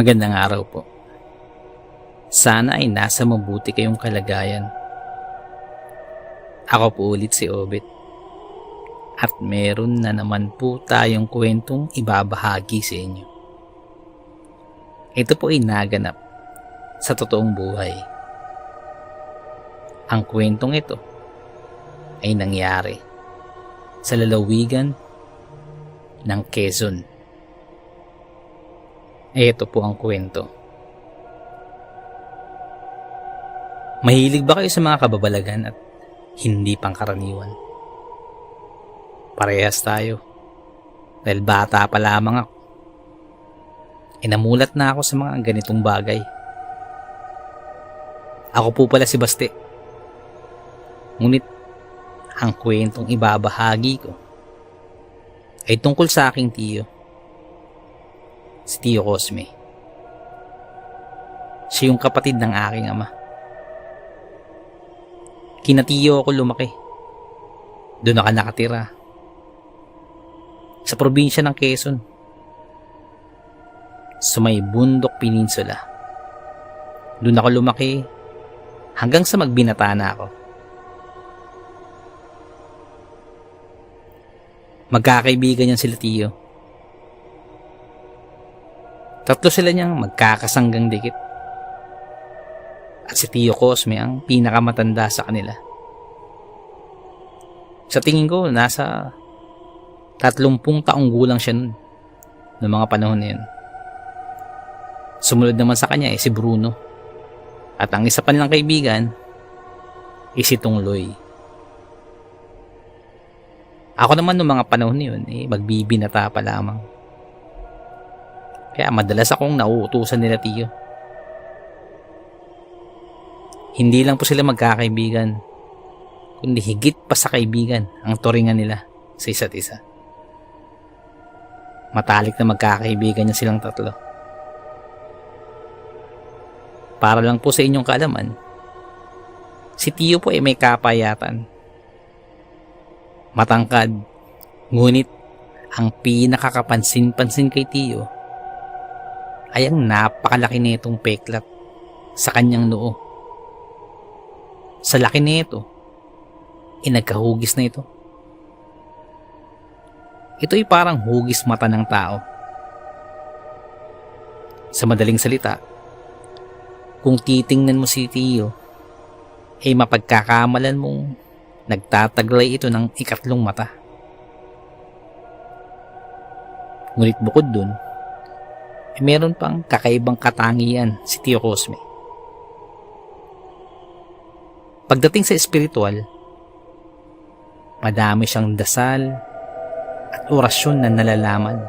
Magandang araw po. Sana ay nasa mabuti kayong kalagayan. Ako po ulit si Obet at meron na naman po tayong kwentong ibabahagi sa inyo. Ito po ay naganap sa totoong buhay. Ang kwentong ito ay nangyari sa lalawigan ng Quezon. Ito po ang kwento. Mahilig ba kayo sa mga kababalagan at hindi pangkaraniwan? Parehas tayo. Dahil bata pa lamang ako. Namulat na ako sa mga ganitong bagay. Ako po pala si Baste. Ngunit ang kwentong ibabahagi ko ay tungkol sa aking tiyo. Si Tio Cosme. Siya yung kapatid ng aking ama. Kinatiyo ako lumaki. Doon ako nakatira. Sa probinsya ng Quezon. Sa may Bundok Peninsula. Doon ako lumaki hanggang sa magbinata na ako. Magkakaibigan yan sila Tio. Tatlo sila niyang magkakasanggang dikit. At si Tio Cosme ang pinakamatanda sa kanila. Sa tingin ko, nasa 30 taong gulang siya nun. Noong mga panahon na yun. Sumunod naman sa kanya si Bruno. At ang isa pa nilang kaibigan, si Tungloy. Ako naman noong mga panahon na yun, magbibinata pa lamang. Kaya madalas akong nauutusan nila Tio. Hindi lang po sila magkakaibigan, kundi higit pa sa kaibigan ang turingan nila sa isa't isa. Matalik na magkakaibigan niya silang tatlo. Para lang po sa inyong kaalaman, si Tio po ay may kapayatan. Matangkad, ngunit ang pinakakapansin-pansin kay Tio ay ang napakalaki nitong peklat sa kanyang noo. Sa laki nito, nagkahugis na ito. Ito ay parang hugis mata ng tao. Sa madaling salita, kung titingnan mo si Tio, mapagkakamalan mong nagtataglay ito ng ikatlong mata. Ngunit bukod dun, meron pang kakaibang katangian si Tio Cosme. Pagdating sa espiritual, madami siyang dasal at orasyon na nalalaman.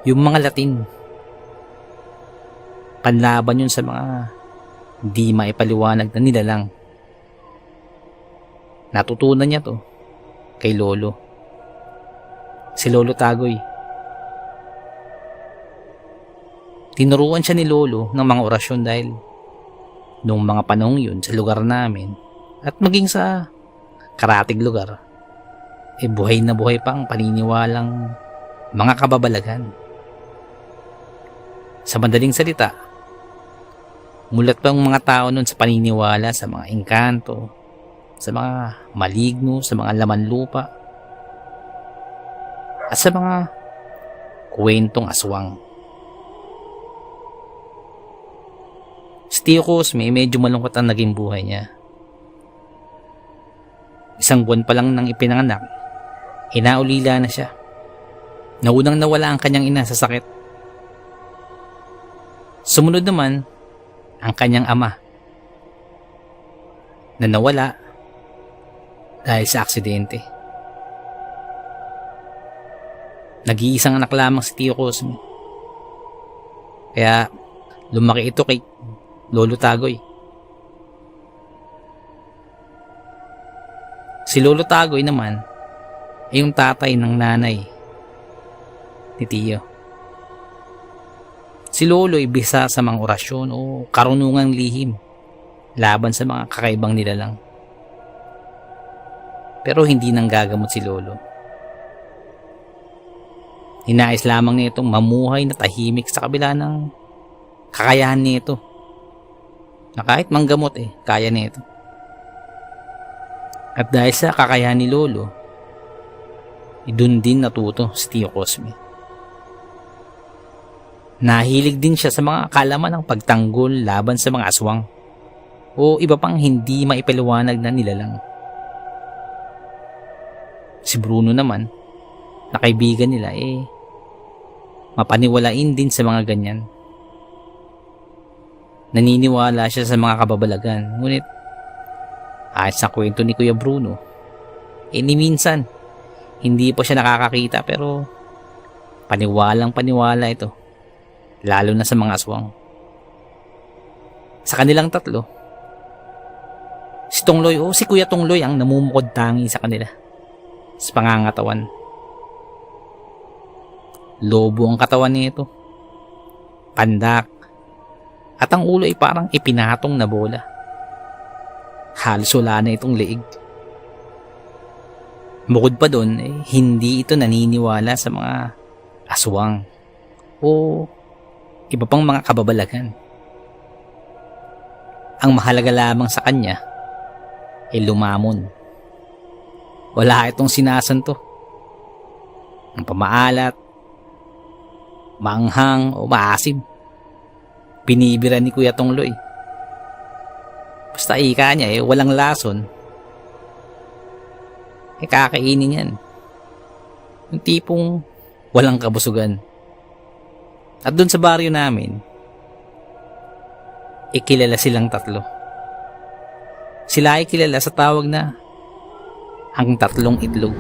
Yung mga Latin, panlaban yun sa mga di maipaliwanag na nilalang. Natutunan niya to kay Lolo. Si Lolo Tagoy. Tinuruan siya ni Lolo ng mga orasyon dahil noong mga panahong yun sa lugar namin at maging sa karatig lugar, buhay na buhay pa ang paniniwalang mga kababalagan. Sa madaling salita, mulat pa ang mga tao noon sa paniniwala sa mga engkanto, sa mga maligno, sa mga laman lupa, at sa mga kwentong aswang. Si Tio Cosme, medyo malungkot ang naging buhay niya. 1 buwan pa lang nang ipinanganak, naulila na siya. Naunang nawala ang kanyang ina sa sakit. Sumunod naman ang kanyang ama na nawala dahil sa aksidente. Nag-iisang anak lamang si Tio Cosme. Kaya lumaki ito kay Lolo Tagoy. Si Lolo Tagoy naman ay yung tatay ng nanay ni Tio. Si Lolo ay bisa sa mga orasyon o karunungang lihim laban sa mga kakaibang nilalang. Pero hindi nang gagamot si Lolo. Ninais lamang nitong mamuhay na tahimik sa kabila ng kakayahan nito. Na kahit manggamot kaya nito. At dahil sa kakayahan ni Lolo, doon din natuto si Tio Cosme. Nahilig din siya sa mga kalaman ng pagtanggol laban sa mga aswang o iba pang hindi maipaliwanag na nilalang. Si Bruno naman, na kaibigan nila mapaniwalain din sa mga ganyan. Naniniwala siya sa mga kababalagan, ngunit ayon sa kwento ni Kuya Bruno, ni minsan hindi pa siya nakakakita pero paniwalang paniwala ito, lalo na sa mga aswang. Sa kanilang tatlo, si Tongloy o si Kuya Tongloy ang namumukod tangi sa kanila sa pangangatawan. Lobo ang katawan nito, pandak, at ang ulo ay parang ipinatong na bola. Halos wala na itong leeg. Bukod pa doon, hindi ito naniniwala sa mga aswang o iba pang mga kababalagan. Ang mahalaga lamang sa kanya lumamon. Wala itong sinasanto. Ang pamaalat, maanghang o maasim, binibira ni Kuya Tongloy. Basta ika niya walang lason, kakainin yan. Yung tipong walang kabusugan. At dun sa baryo namin, kilala silang tatlo. Sila ay kilala sa tawag na ang tatlong itlog.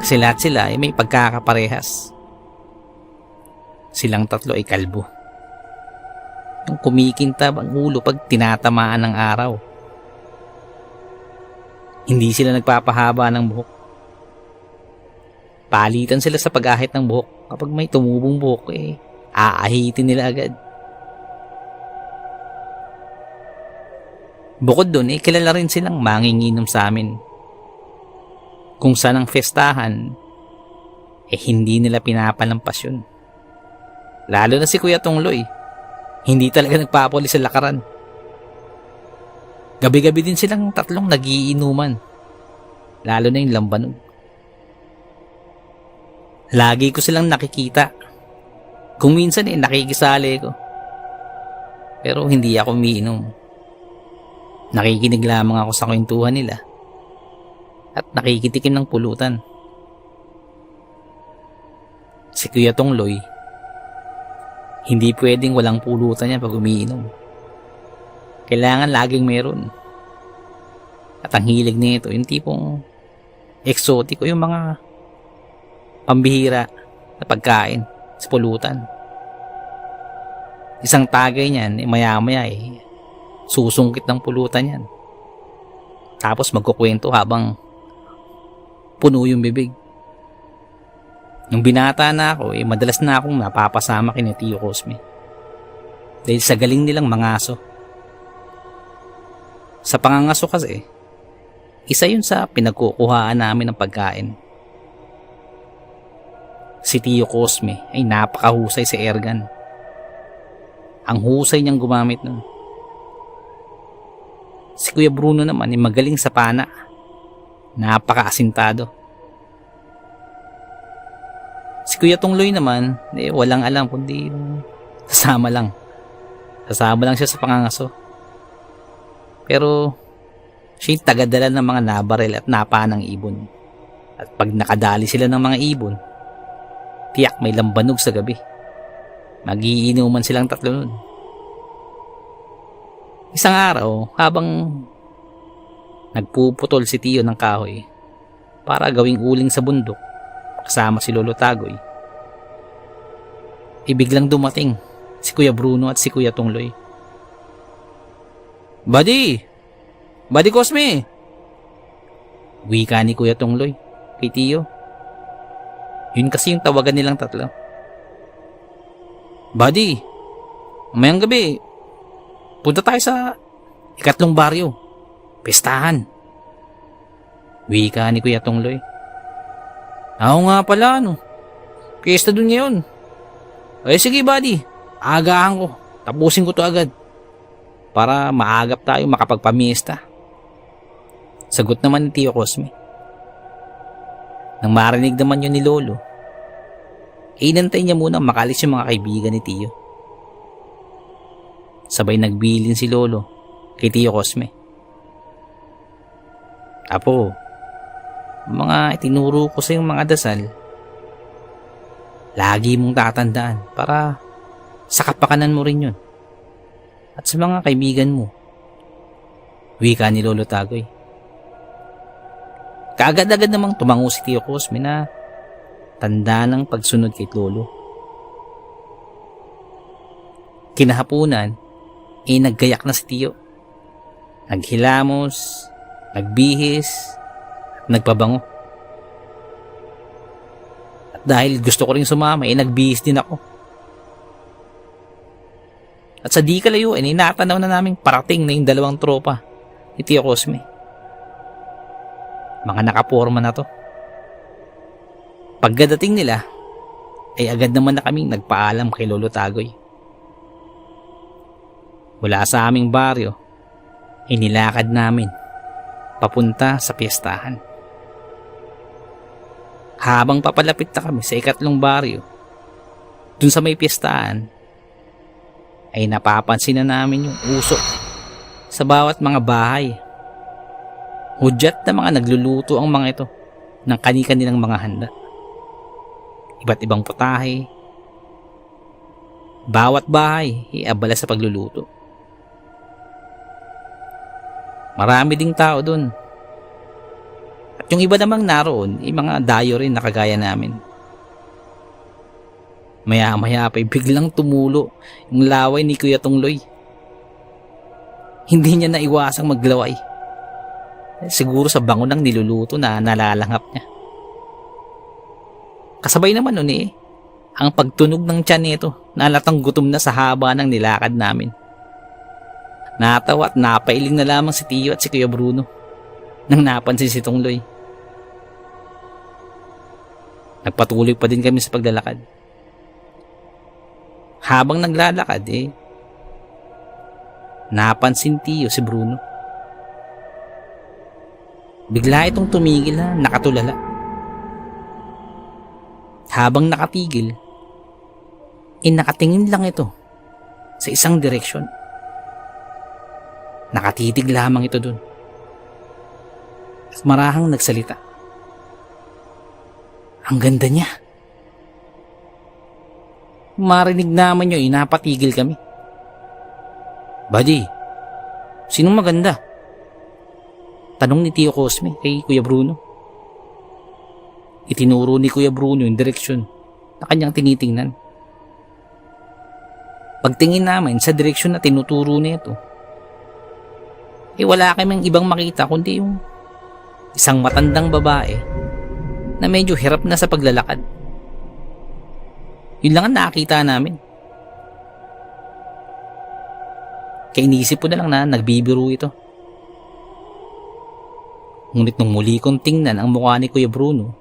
Kasi lahat sila may pagkakaparehas. Silang tatlo ay kalbo. Yung kumikintab ang ulo pag tinatamaan ng araw. Hindi sila nagpapahaba ng buhok. Palitan sila sa pag-ahit ng buhok. Kapag may tumubong buhok, aahitin nila agad. Bukod dun, kilala rin silang manginginom sa amin. Kung saan ang festahan, hindi nila pinapalampas yun. Lalo na si Kuya Tongloy, hindi talaga nagpapuli sa lakaran. Gabi-gabi din silang tatlong nagiinuman, lalo na yung lambanog. Lagi ko silang nakikita. Kung minsan nakikisali ko. Pero hindi ako umiinom. Nakikinig lamang ako sa kwentuhan nila at nakikitikim ng pulutan. Si Kuya Tongloy, hindi pwedeng walang pulutan niya pag umiinom. Kailangan laging meron. At ang hilig nito, yung tipong exotic o yung mga pambihira na pagkain sa pulutan. Isang tagay niyan, maya-maya susungkit ng pulutan yan. Tapos magkukwento habang puno yung bibig. Nung binata na ako, madalas na akong napapasama kina Tio Cosme. Dahil sa galing nilang mangaso. Sa pangangaso kasi, isa yun sa pinagkukuhaan namin ng pagkain. Si Tio Cosme ay napakahusay sa airgun. Ang husay niyang gumamit nun. Si Kuya Bruno naman ay magaling sa pana. Napaka-asintado. Si Kuya Tongloy naman, walang alam kundi sasama lang. Sasama lang siya sa pangangaso. Pero siya yung tagadala ng mga nabarel at napa ng ibon. At pag nakadali sila ng mga ibon, tiyak may lambanog sa gabi. Magiinuman silang tatlo nun. Isang araw, habang nagpuputol si Tio ng kahoy para gawing uling sa bundok kasama si Lolo Tagoy, biglang dumating si Kuya Bruno at si Kuya Tongloy. Buddy Cosme! Wika ni Kuya Tongloy kay Tio. Yun kasi yung tawagan nilang tatlo. Buddy, mamayang gabi, punta tayo sa ikatlong baryo. Pestahan. Wika ni Kuya Tongloy. Ako nga pala, Piyesta dun ngayon. Ay sige buddy, agahan ko. Tapusin ko to agad para maagap tayo makapagpamiesta. Sagot naman ni Tio Cosme. Nang marinig naman yun ni Lolo, inantay niya muna makalis yung mga kaibigan ni Tio. Sabay nagbilin si Lolo kay Tio Cosme. Apo, mga itinuro ko sa yung mga dasal, lagi mong tatandaan para sa kapakanan mo rin yun. At sa mga kaibigan mo. Wika ni Lolo Tagoy. Kaagad-agad namang tumango si Tio Cosme na tanda ng pagsunod kay Lolo. Kinahapunan, naggayak na si Tio. Naghilamos, nagbihis, at nagpabango. At dahil gusto ko rin sumama, nagbihis din ako. At sa di kalayuan, natanaw na naming parating na yung dalawang tropa ni Tio Cosme. Mga nakaporma na to. Pagkadating nila, ay agad naman na kaming nagpaalam kay Lolo Tagoy. Mula sa aming baryo, inilakad namin papunta sa piyestahan. Habang papalapit na kami sa ikatlong baryo, dun sa may piyestahan, ay napapansin na namin yung usok sa bawat mga bahay. Hudyat na mga nagluluto ang mga ito ng kani-kanilang mga handa. Iba't ibang putahe. Bawat bahay iabala sa pagluluto. Marami ding tao dun. At yung iba namang naroon, mga dayo rin na kagaya namin. Maya-maya pa biglang tumulo yung laway ni Kuya Tungloy. Hindi niya naiwasang maglaway. Siguro sa bango ng niluluto na nalalanghap niya. Kasabay naman nun ang pagtunog ng tiyan nito na halatang gutom na sa haba ng nilakad namin. Natawa at napailing na lamang si Tio at si Kuya Bruno nang napansin si Tungloy. Nagpatuloy pa din kami sa paglalakad. Habang naglalakad napansin Tio si Bruno. Bigla itong tumigil na nakatulala. Habang nakatigil, nakatingin lang ito sa isang direksyon. Nakatitig lamang ito dun. At marahang nagsalita. Ang ganda niya. Marinig naman nyo, napatigil kami. Buddy, sinong maganda? Tanong ni Tio Cosme kay Kuya Bruno. Itinuro ni Kuya Bruno yung direksyon na kanyang tinitingnan. Pagtingin namin sa direksyon na tinuturo nito, wala kaming ibang makita kundi yung isang matandang babae na medyo hirap na sa paglalakad. Yun lang ang nakita namin. Kaya inisip ko na lang na nagbibiro ito. Ngunit nung muli kong tingnan ang mukha ni Kuya Bruno,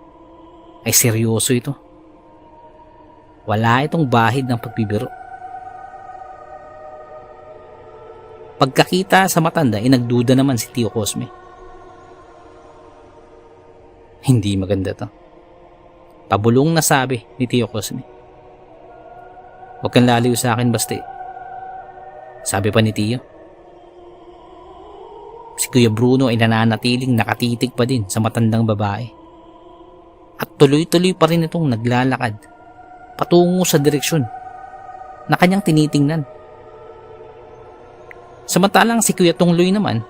ay seryoso ito. Wala itong bahid ng pagbibiro. Pagkakita sa matanda, nagduda naman si Tio Cosme. Hindi maganda to. Pabulong na sabi ni Tio Cosme. Huwag kang laliw sa akin, basti. Sabi pa ni Tio. Si Kuya Bruno ay nananatiling nakatitig pa din sa matandang babae. At tuloy-tuloy pa rin itong naglalakad patungo sa direksyon na kanyang tinitingnan. Samantalang si Kuya Tungloy naman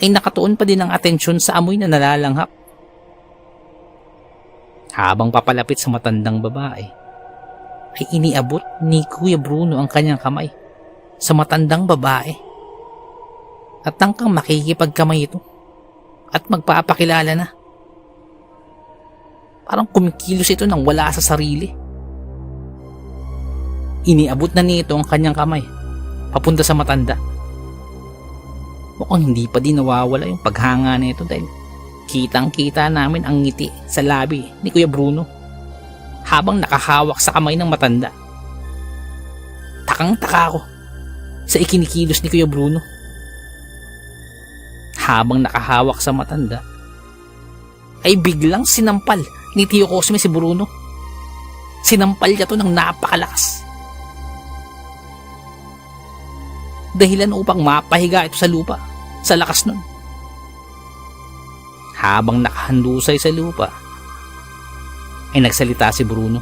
ay nakatuon pa din ang atensyon sa amoy na nalalanghap. Habang papalapit sa matandang babae, ay iniabot ni Kuya Bruno ang kanyang kamay sa matandang babae. At tangkang makikipagkamay ito at magpapakilala na. Parang kumikilos ito nang wala sa sarili. Iniabot na nito ang kanyang kamay papunta sa matanda. Mukhang hindi pa din nawawala yung paghanga nito dahil kitang-kita namin ang ngiti sa labi ni Kuya Bruno habang nakahawak sa kamay ng matanda. Takang-taka ako sa ikinikilos ni Kuya Bruno. Habang nakahawak sa matanda, ay biglang sinampal ni Tio Cosme si Bruno. Sinampal niya to ng napakalakas. Dahilan upang mapahiga ito sa lupa sa lakas nun. Habang nakahandusay sa lupa, ay nagsalita si Bruno.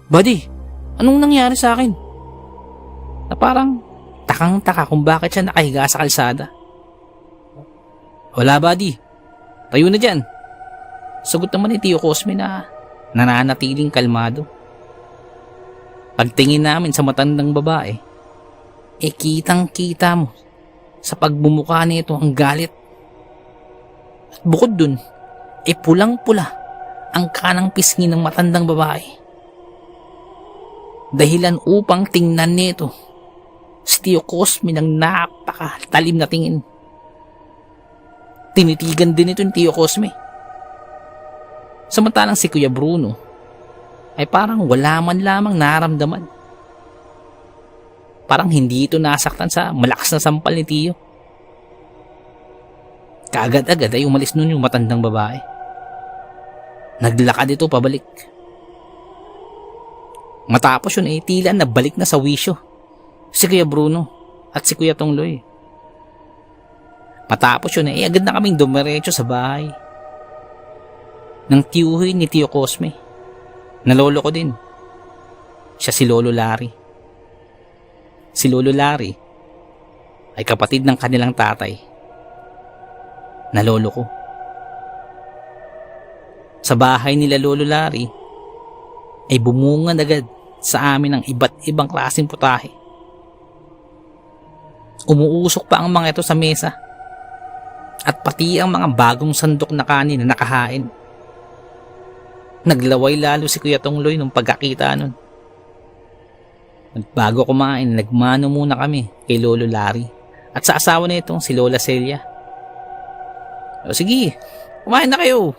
Buddy, anong nangyari sa akin? Na parang takang-taka kung bakit siya nakahiga sa kalsada. Wala, buddy. Tayo na dyan. Sagot naman ni Tio Cosme na nananatiling kalmado. Pagtingin namin sa matandang babae, kitang-kita mo sa pagbumuka nito ang galit. At bukod dun, pulang-pula ang kanang pisngi ng matandang babae. Dahilan upang tingnan nito si Tio Cosme ng napakatalim na tingin. Tinitigan din ito ni Tio Cosme. Samantalang si Kuya Bruno ay parang wala man lamang naramdaman. Parang hindi ito nasaktan sa malakas na sampal ni Tio. Kaagad-agad ay umalis nun yung matandang babae. Naglakad ito pabalik. Matapos yun tila nabalik na sa wisyo si Kuya Bruno at si Kuya Tongloy. Matapos yun agad na kaming dumiretso sa bahay ng tiyuhin ni Tio Cosme na lolo ko din. Siya si Lolo Larry. Si Lolo Larry ay kapatid ng kanilang tatay na lolo ko. Sa bahay nila Lolo Larry ay bumungan agad sa amin ng iba't ibang klaseng putahe. Umuusok pa ang mga ito sa mesa at pati ang mga bagong sandok na kanin na nakahain. Naglaway lalo si Kuya Tongloy nung pagkakita nun. Bago kumain, nagmano muna kami kay Lolo Larry at sa asawa na itong si Lola Celia. O sige, kumain na kayo.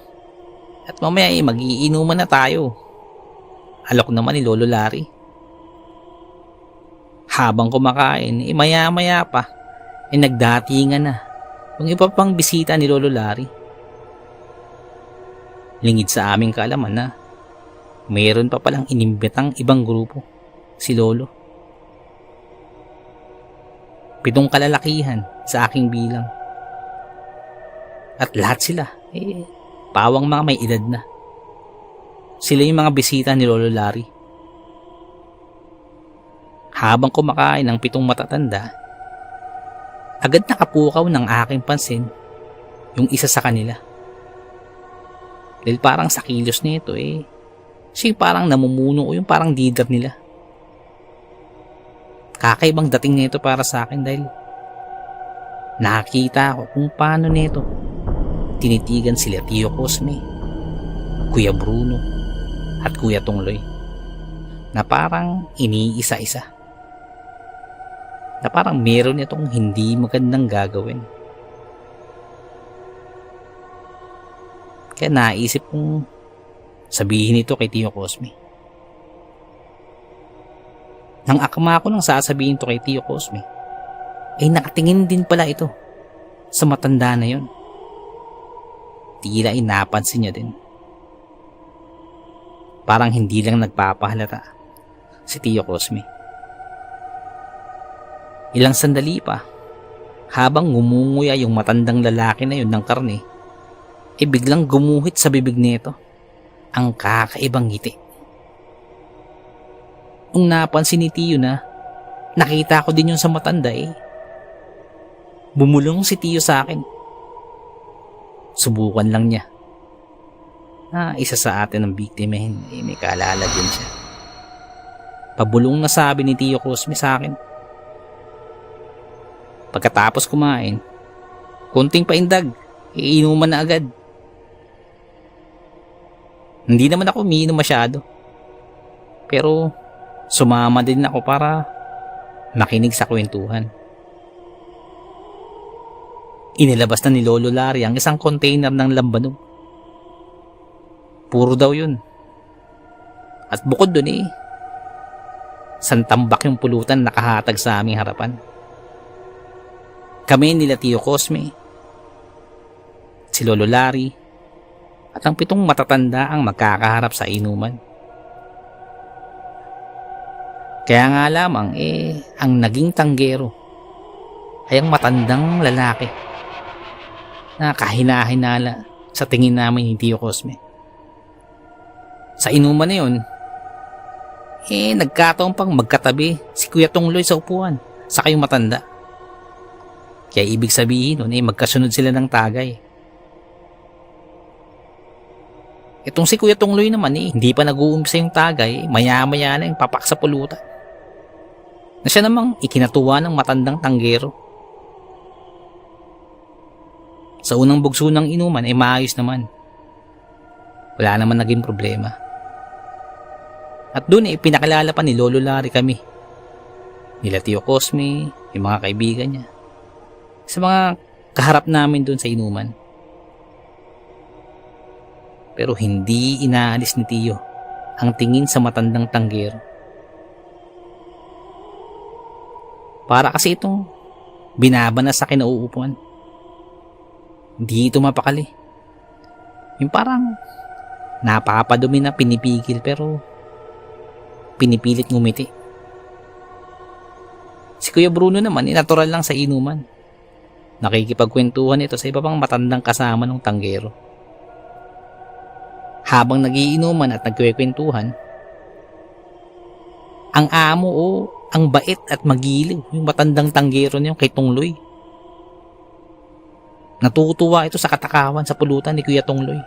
At mamaya mag-iinuman na tayo. Alok naman ni Lolo Larry. Habang kumakain, maya-maya pa, nagdatingan na yung iba pang bisita ni Lolo Larry. Lingid sa aming kaalaman na mayroon pa palang inimbitang ibang grupo, si Lolo. 7 kalalakihan sa aking bilang. At lahat sila, pawang mga may edad na. Sila yung mga bisita ni Lolo Larry. Habang kumakain ng 7 matatanda, agad nakapukaw ng aking pansin yung isa sa kanila. Dahil parang sa kilos nito siya parang namumuno o yung parang leader nila. Kakaibang dating nito para sa akin dahil nakakita ko kung paano nito tinitigan sila Tio Cosme, Kuya Bruno at Kuya Tongloy na parang iniisa-isa. Na parang meron itong hindi magandang gagawin. Kaya naisip kong sabihin ito kay Tio Cosme. Nang akma ko nang sasabihin ito kay Tio Cosme, nakatingin din pala ito sa matanda na yon. Tila napansin niya din. Parang hindi lang nagpapahalata si Tio Cosme. Ilang sandali pa, habang ngumunguya yung matandang lalaki na yun ng karne, biglang gumuhit sa bibig nito ang kakaibang ngiti. Nung napansin ni Tio na nakita ko din yun sa matanda bumulong si Tio sa akin. Subukan lang niya na isa sa atin ng biktima may kaalala din siya. Pabulong na sabi ni Tio Cosme sa akin. Pagkatapos kumain, konting paindag, iinuman na agad. Hindi naman ako umiinom masyado. Pero sumama din ako para makinig sa kwentuhan. Inilabas na ni Lolo Larry ang isang container ng lambanog. Puro daw yun. At bukod dun santambak yung pulutan nakahatag sa aming harapan. Kami nila Tio Cosme, si Lolo Larry, at ang 7 matatanda ang magkakaharap sa inuman. Kaya nga lamang ang naging tanggero ay ang matandang lalaki na kahina-hinala sa tingin namin ni Tio Cosme. Sa inuman na yun, nagkataon pang magkatabi si Kuya Tongloy sa upuan saka yung matanda. Kaya ibig sabihin nun magkasunod sila ng tagay. Itong si Kuya Tongloy naman hindi pa nag-uumpisa yung tagay, maya-maya na yung papak sa pulutan. Na siya namang ikinatuwa ng matandang tanggero. Sa unang bugso ng inuman maayos naman. Wala naman naging problema. At doon pinakilala pa ni Lolo Larry kami. Nila Tio Cosme, yung mga kaibigan niya. Sa mga kaharap namin doon sa inuman. Pero hindi inaalis ni Tio ang tingin sa matandang tanggero. Para kasi itong binabana sa kinauupuan. Hindi ito mapakali. Yung parang napapadumi na pinipigil pero pinipilit ngumiti. Si Kuya Bruno naman natural lang sa inuman. Nakikipagkwentuhan ito sa iba pang matandang kasama ng tanggero. Habang nagiinuman at nagkwekwentuhan, ang amo ang bait at magiliw yung matandang tanggero niyo kay Tongloy. Natutuwa ito sa katakawan sa pulutan ni Kuya Tongloy.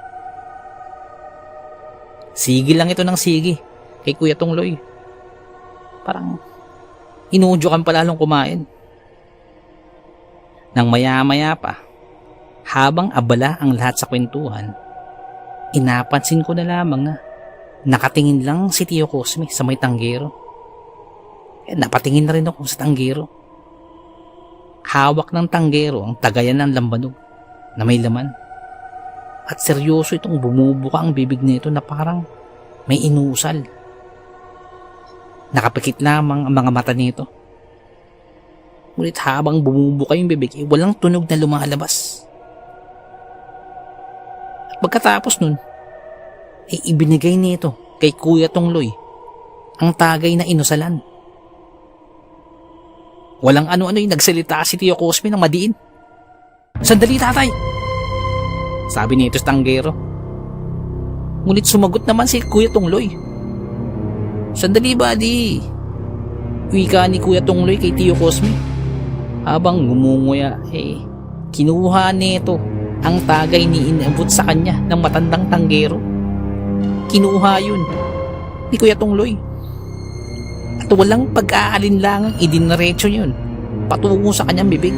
Sige lang ito ng sige kay Kuya Tongloy. Parang inudyokan pa lalong kumain. Nang maya-maya pa, habang abala ang lahat sa kwentuhan, inapansin ko na lamang na nakatingin lang si Tio Cosme sa may tanggero. Napatingin na rin ako sa tanggero. Hawak ng tanggero ang tagayan ng lambanog na may laman. At seryoso itong bumubuka ang bibig nito na parang may inusal. Nakapikit lamang ang mga mata nito. Ngunit habang bumubuka yung bibig, walang tunog na lumalabas. At pagkatapos nun, ibinigay nito kay Kuya Tongloy ang tagay na inusalan. Walang ano-ano yung nagsalita si Tio Cosme ng madiin. "Sandali, tatay!" sabi nito sa tanggero. Ngunit sumagot naman si Kuya Tongloy. "Sandali, buddy!" wika ni Kuya Tongloy kay Tio Cosme. Habang ngumunguya, kinuha nito ang tagay ni inabot sa kanya ng matandang tanggero. Kinuha yun ni Kuya Tongloy. At walang pag-aalinlangang idinaretso yun patungo sa kanyang bibig.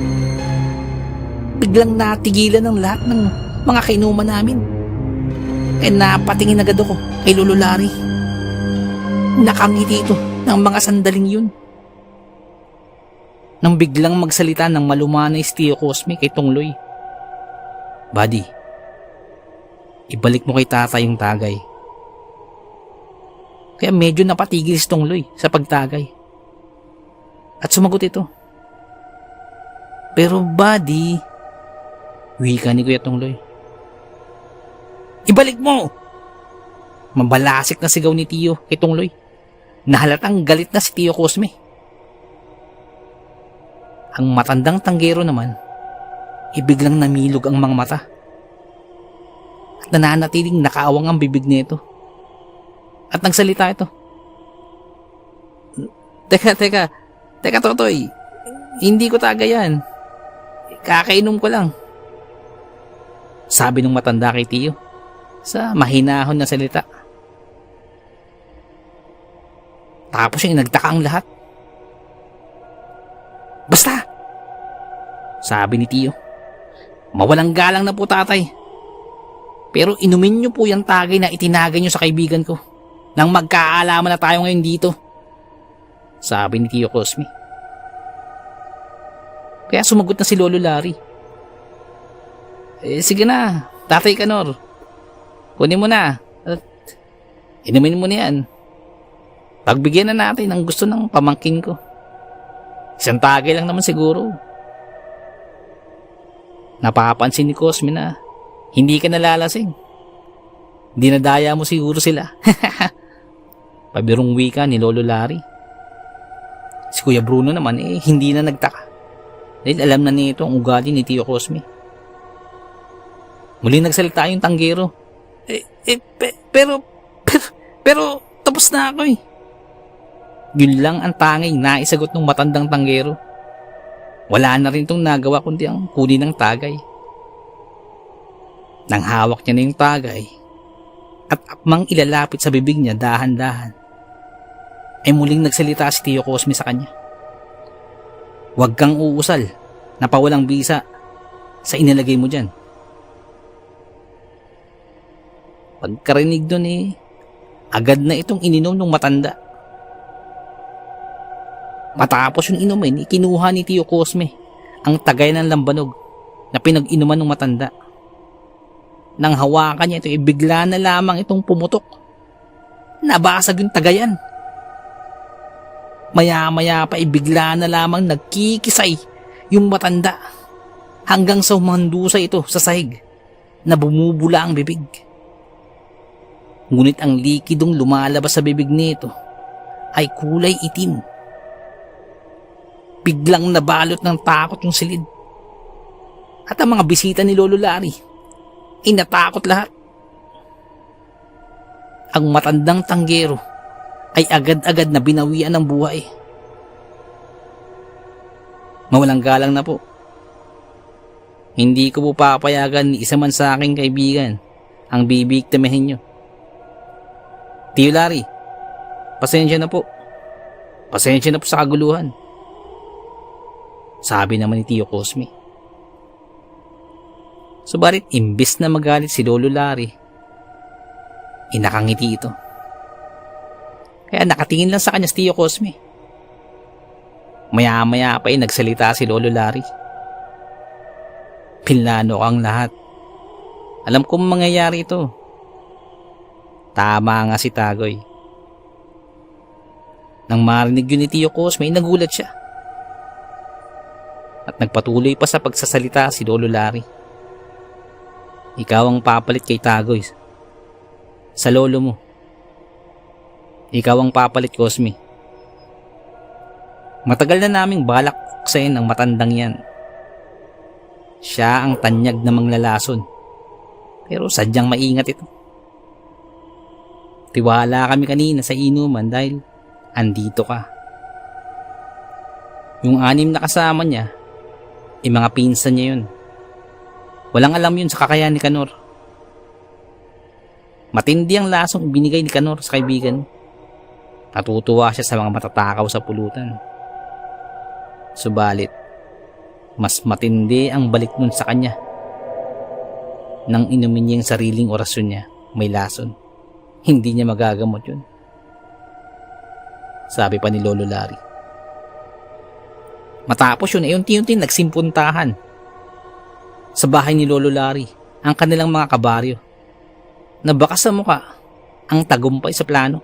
Biglang natigilan ng lahat ng mga kainuman namin. Napatingin agad ako kay Lolo Larry. Nakangiti ito ng mga sandaling yun. Nang biglang magsalita ng malumanay si Tio Cosme kay Tongloy. "Buddy, ibalik mo kay tatay yung tagay." Kaya medyo napatigil si Tongloy sa pagtagay. At sumagot ito. "Pero buddy," wika ni Kuya Tongloy. "Ibalik mo!" Mabalasik na sigaw ni Tio kay Tongloy. Nahalatang galit na si Tio Cosme. Ang matandang tanggero naman, biglang namilog ang mga mata. At nananatiling nakaawang ang bibig nito. At nagsalita ito. Teka, Totoy. Hindi ko tagayan. Kakainom ko lang." sabi ng matanda kay Tio sa mahinahon na salita. Tapos nagtaka ang lahat. "Basta," sabi ni Tio. "Mawalang galang na po, tatay. Pero inumin niyo po yung tagay na itinagay niyo sa kaibigan ko nang magkaalaman na tayo ngayon dito," sabi ni Tio Cosme. Kaya sumagot na si Lolo Larry. "Sige na, Tatay Kanor. Kunin mo na at inumin mo na yan." Pagbigyan na natin ang gusto ng pamangkin ko. Isang tagay lang naman siguro. Napapansin ni Cosme na hindi ka nalalasing. Dinadaya mo siguro sila. Pabirong wika ni Lolo Larry. Si Kuya Bruno naman hindi na nagtaka. Dahil alam na nito ang ugali ni Tio Cosme. Muli nagsalita yung tanggero. Pero tapos na ako eh. Yun lang ang tanging naisagot ng matandang tanggero. Wala na rin itong nagawa kundi ang kunin ng tagay. Nang hawak niya na yung tagay at akmang ilalapit sa bibig niya dahan-dahan, ay muling nagsalita si Tio Cosme sa kanya. Huwag kang uusal na pawalang bisa sa inilagay mo dyan. Pagkarinig doon agad na itong ininom ng matanda. Matapos yung inumin, ikinuha ni Tio Cosme ang tagay ng lambanog na pinag-inuman ng matanda. Nang hawakan niya ito, bigla na lamang itong pumutok. Nabasag yung tagayan. Maya-maya pa bigla na lamang nagkikisay yung matanda hanggang sa humandusay ito sa sahig na bumubula ang bibig. Ngunit ang likidong lumalabas sa bibig nito ay kulay itim. Biglang nabalot ng takot yung silid. At ang mga bisita ni Lolo Larry, natakot lahat. Ang matandang tanggero ay agad-agad na binawian ng buhay. Mawalang galang na po. Hindi ko po papayagan ni isa man sa aking kaibigan ang bibiktimahin nyo. Tio Larry, pasensya na po. Pasensya na po sa kaguluhan. Sabi naman ni Tio Cosme. Subalit imbis na magalit si Lolo Larry, nakangiti ito. Kaya nakatingin lang sa kanya si Tio Cosme. Maya-maya pa nagsalita si Lolo Larry. Pinlano ko ang lahat. Alam kong mangyayari ito. Tama nga si Tagoy. Nang marinig yun ni Tio Cosme, nagulat siya. At nagpatuloy pa sa pagsasalita si Lolo Larry. Ikaw ang papalit kay Tagoy sa lolo mo. Ikaw ang papalit, Cosme. Matagal na naming balak uksain ang matandang yan. Siya ang tanyag na manglalason. Pero sadyang maingat ito. Tiwala kami kanina sa inuman dahil andito ka. Yung 6 na kasama niya, mga pinsan niya yun. Walang alam yun sa kakayahan ni Kanor. Matindi ang lasong binigay ni Kanor sa kaibigan. Natutuwa siya sa mga matatakaw sa pulutan. Subalit, mas matindi ang balik nun sa kanya. Nang inumin niya yung sariling orasyon niya, may lason. Hindi niya magagamot yun. Sabi pa ni Lolo Larry. Matapos yun, unti-unti nagsimpuntahan sa bahay ni Lolo Larry ang kanilang mga kabaryo na baka sa muka ang tagumpay sa plano.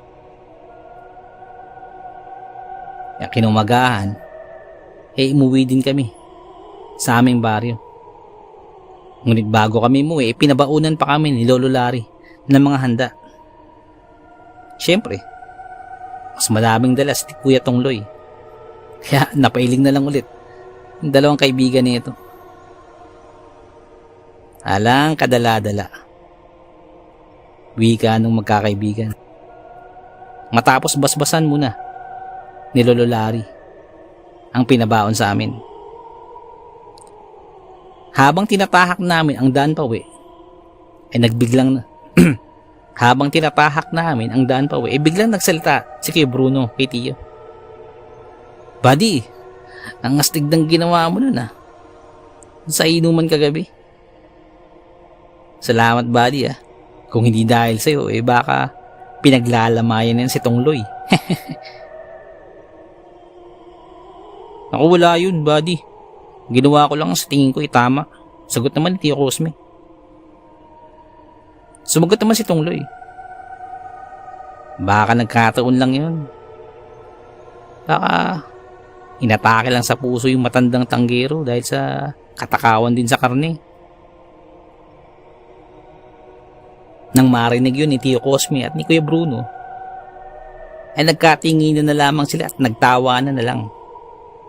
Kaya kinumagahan, umuwi din kami sa aming baryo. Ngunit bago kami umuwi, pinabaunan pa kami ni Lolo Larry ng mga handa. Siyempre, mas madaming dala si Kuya Tongloy. Kaya napailing na lang ulit yung dalawang kaibigan nito. Alang kadala-dala. Wika nung magkakaibigan. Matapos basbasan muna ni Lolo Larry ang pinabaon sa amin. Habang tinatahak namin ang daan pauwi, nagbiglang habang tinatahak namin ang daan pauwi, biglang nagsalita si Kuya Bruno kay Tio. Buddy, ang astig ng ginawa mo nun sa inuman kagabi. Salamat buddy Kung hindi dahil sa'yo, baka pinaglalamayan yan si Tongloy. Naku, wala yun buddy. Ginawa ko lang sa tingin ko tama. Sagot naman ni Tio Cosme. Sumagot naman si Tongloy. Baka nagkataon lang yun. Baka inatake lang sa puso yung matandang tanggero dahil sa katakawan din sa karne. Nang marinig yun ni Tio Cosme at ni Kuya Bruno, ay nagkatinginan na lamang sila at nagtawanan na lang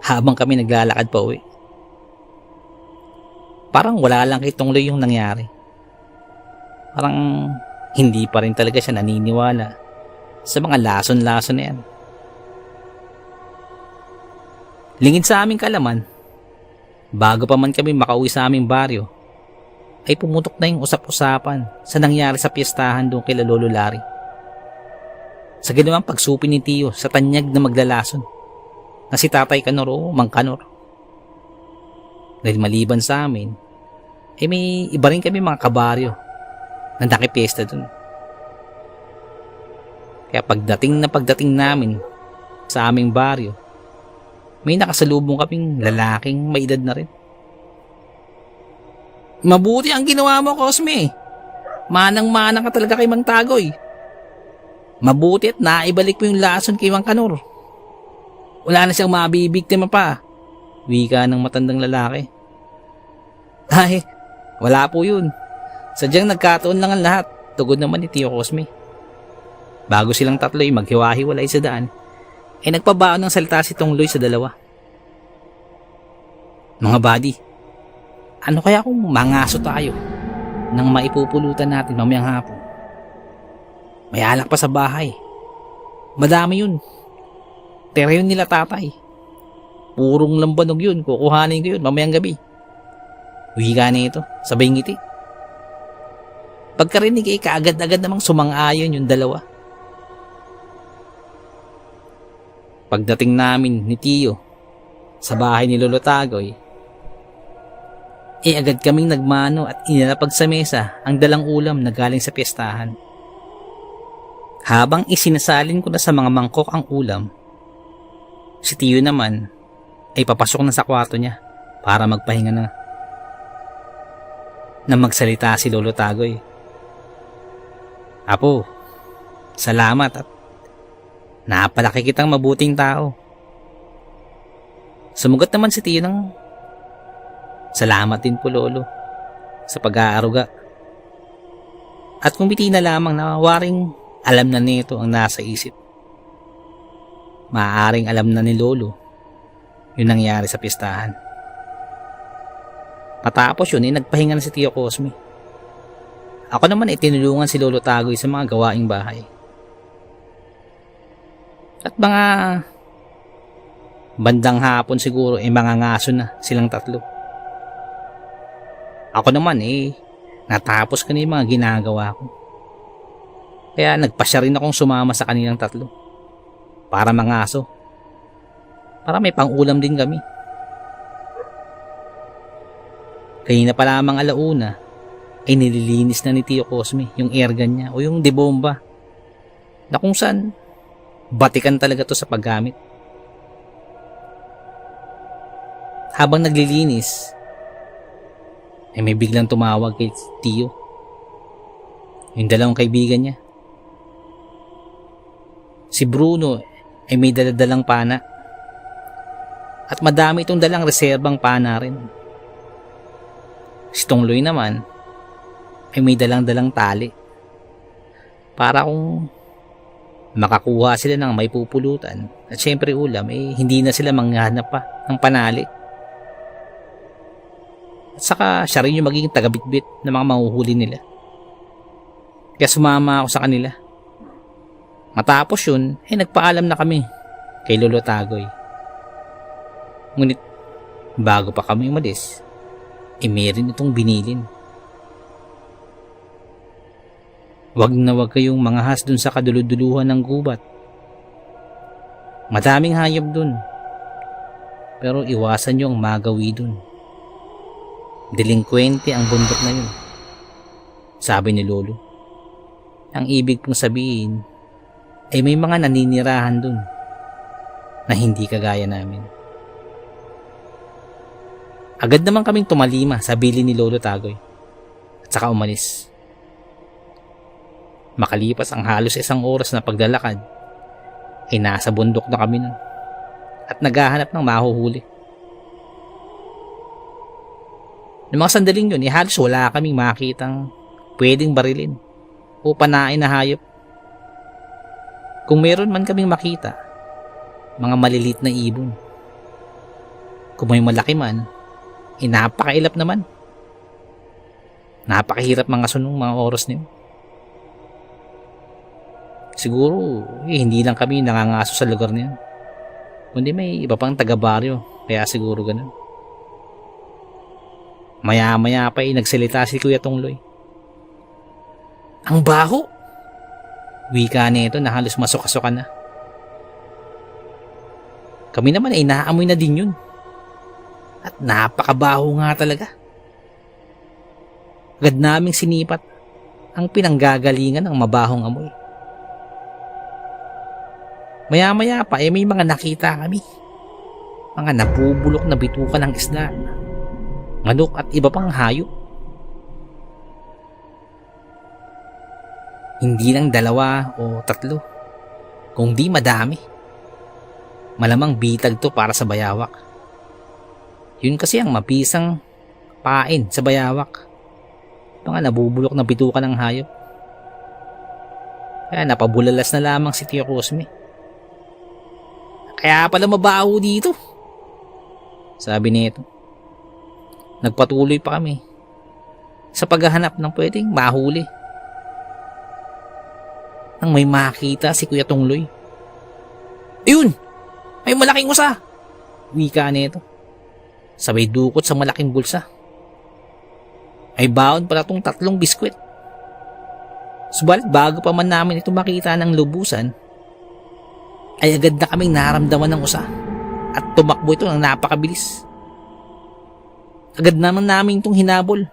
habang kami naglalakad pa uwi. Parang wala lang kay Tungloy yung nangyari. Parang hindi pa rin talaga siya naniniwala sa mga lason-lason na yan. Lingid sa aming kalaman, bago pa man kami makauwi sa aming baryo, ay pumutok na yung usap-usapan sa nangyari sa piyestahan doon kay Lolo Larry. Sa ginawang pagsupi ni Tio sa tanyag na maglalason na si Tatay Kanor o Mang Kanor. Dahil maliban sa amin, ay may iba rin kami mga kabaryo na nakipiesta doon. Kaya pagdating namin sa aming baryo, may nakasalubong kaming lalaking may edad na rin. Mabuti ang ginawa mo, Cosme. Manang-manang ka talaga kay Mang Tagoy. Mabuti at naibalik mo yung lason kay Mang Kanor. Wala na siyang mabibiktima pa. Wika ng matandang lalaki. Ay, wala po yun. Sadyang nagkataon lang ang lahat. Tugod naman ni Tio Cosme. Bago silang tatlo ay maghiwa-hiwalay sa daan, ay nagpabaon ng salita si Tungloy sa dalawa. Mga buddy, ano kaya kung mangaso tayo nang maipupulutan natin mamayang hapon? May alak pa sa bahay. Madami yun. Tira yun nila tatay. Purong lambanog yun. Kukuhanin ko yun mamayang gabi. Wika na ito, sabay ngiti. Pagkarinig ay kaagad-agad namang sumang-ayon yung dalawa. Pagdating namin ni Tio sa bahay ni Lolo Tagoy, agad kaming nagmano at inilapag sa mesa ang dalang ulam na galing sa piyestahan. Habang isinasalin ko na sa mga mangkok ang ulam, si Tio naman ay papasok na sa kwarto niya para magpahinga na. Nang magsalita si Lolo Tagoy, Apo, salamat at napalaki kitang mabuting tao. Sumugat naman si Tio ng salamat din po, Lolo, sa pag-aaruga. At kumiti na lamang na waring alam na nito ang nasa isip. Maaaring alam na ni Lolo yung nangyari sa pistahan. Patapos yun, nagpahinga na si Tio Cosme. Ako naman tinulungan si Lolo Tagoy sa mga gawaing bahay. At mga bandang hapon siguro mga ngaso na silang tatlo. Ako naman natapos ko na yung mga ginagawa ko. Kaya nagpasya rin akong sumama sa kanilang tatlo para mangaso. Para may pang-ulam din kami. Kanina pa lamang alauna ay nililinis na ni Tio Cosme yung airgun niya o yung debomba na kung saan batikan talaga to sa paggamit. Habang naglilinis ay may biglang tumawag kay Tio, yung dalawang kaibigan niya. Si Bruno ay may daladalang pana at madami itong dalang reserbang pana rin. Si Tungloy naman ay may dalang-dalang tali para kung makakuha sila ng may pupulutan at syempre ulam hindi na sila manghanap pa ng panali. At saka siya rin yung magiging tagabitbit ng mga mahuhuli nila. Kaya sumama ako sa kanila. Matapos yun nagpaalam na kami kay Lolo Tagoy. Ngunit bago pa kami umalis meron itong binilin. Wag na wag kayong mangahas dun sa kaduluduluhan ng gubat. Madaming hayop dun. Pero iwasan nyo ang magawi dun. Delinkwente ang bundok na yun, sabi ni Lolo. Ang ibig pong sabihin ay may mga naninirahan dun na hindi kagaya namin. Agad naman kaming tumalima sa bili ni Lolo Tagoy at saka umalis. Makalipas ang halos 1 oras na paglalakad, nasa bundok na kami nun. at naghahanap ng mahuhuli. Noong mga sandaling yun, halos wala kaming makitang pwedeng barilin o panain na hayop. Kung meron man kaming makita, mga malilit na ibon. Kung may malaki man, napakailap naman. Napakahirap mga sunong mga oras niyo. Siguro, hindi lang kami nangangaso sa lugar niyo. Kundi may iba pang taga-baryo, kaya siguro ganun. Maya-maya pa nagsalita si Kuya Tongloy. Ang baho! Wika nito na halos masok-asokan na. Kami naman ay naamoy na din yun. At napakabaho nga talaga. Agad naming sinipat ang pinanggagalingan ng mabahong amoy. Maya-maya pa may mga nakita kami. Mga nabubulok na bitukan ng isda, manok at iba pang hayop. Hindi lang 2 o 3, kung di madami. Malamang bitag to para sa bayawak. Yun kasi ang mapisang pain sa bayawak. Mga nabubulok na bitukan ng hayop. Kaya napabulalas na lamang si Tio Cosme. Kaya pala mabaho dito, sabi nito. Nagpatuloy pa kami sa paghahanap ng pwedeng mahuli. Nang may makita si Kuya Tongloy. Ayun! May malaking usa! Wika nito. Sabay dukot sa malaking bulsa. Ay baon pala tong 3 biskwit. Subalit bago pa man namin ito makita ng lubusan, ay agad na kaming naramdaman ng usa at tumakbo ito ng napakabilis. Agad naman namin itong hinabol.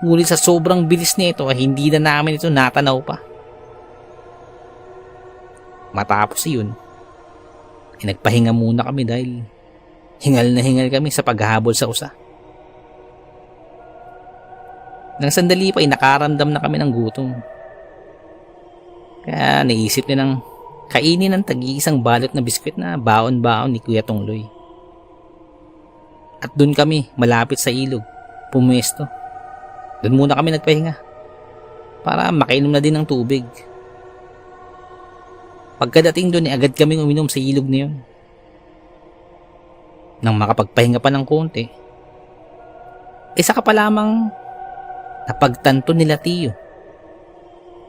Ngunit sa sobrang bilis nito ay hindi na namin ito natanaw pa. Matapos iyon, ay nagpahinga muna kami dahil hingal na hingal kami sa paghahabol sa usa. Nang sandali pa ay nakaramdam na kami ng gutom. Kaya naisip nilang kainin ng tag-iisang balot na biskwit na baon-baon ni Kuya Tongloy. At doon kami malapit sa ilog, pumwesto. Doon muna kami nagpahinga para makainom na din ng tubig. Pagkadating doon agad kaming uminom sa ilog na yun. Nang makapagpahinga pa ng konti, isa ka pa lamang napagtanto nila Tio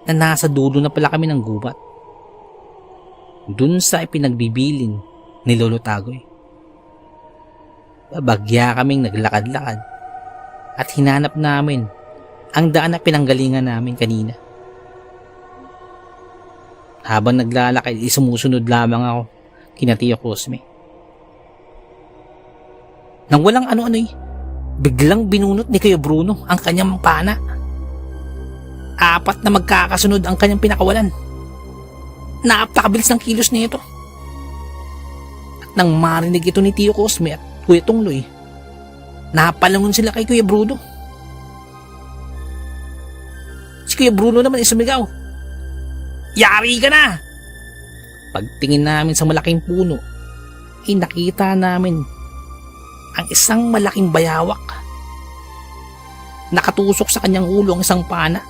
na nasa dulo na pala kami ng gubat. Dun sa ipinagbibilin ni Lolo Tagoy. Bagya kaming naglakad-lakad at hinanap namin ang daan na pinanggalingan namin kanina. Habang naglalakad, sumusunod lamang ako kina Tio Cosme. Nang walang ano-ano biglang binunot ni Kuya Bruno ang kanyang pana. 4 na magkakasunod ang kanyang pinakawalan. Napakabilis ng kilos nito. At nang marinig ito ni Tio Cosme at Kuya Tongloy, napalangon sila kay Kuya Bruno. Si Kuya Bruno naman ay sumigaw, "Yari ka na!" Pagtingin namin sa malaking puno, ay nakita namin ang isang malaking bayawak. Nakatusok sa kanyang ulo ang isang pana.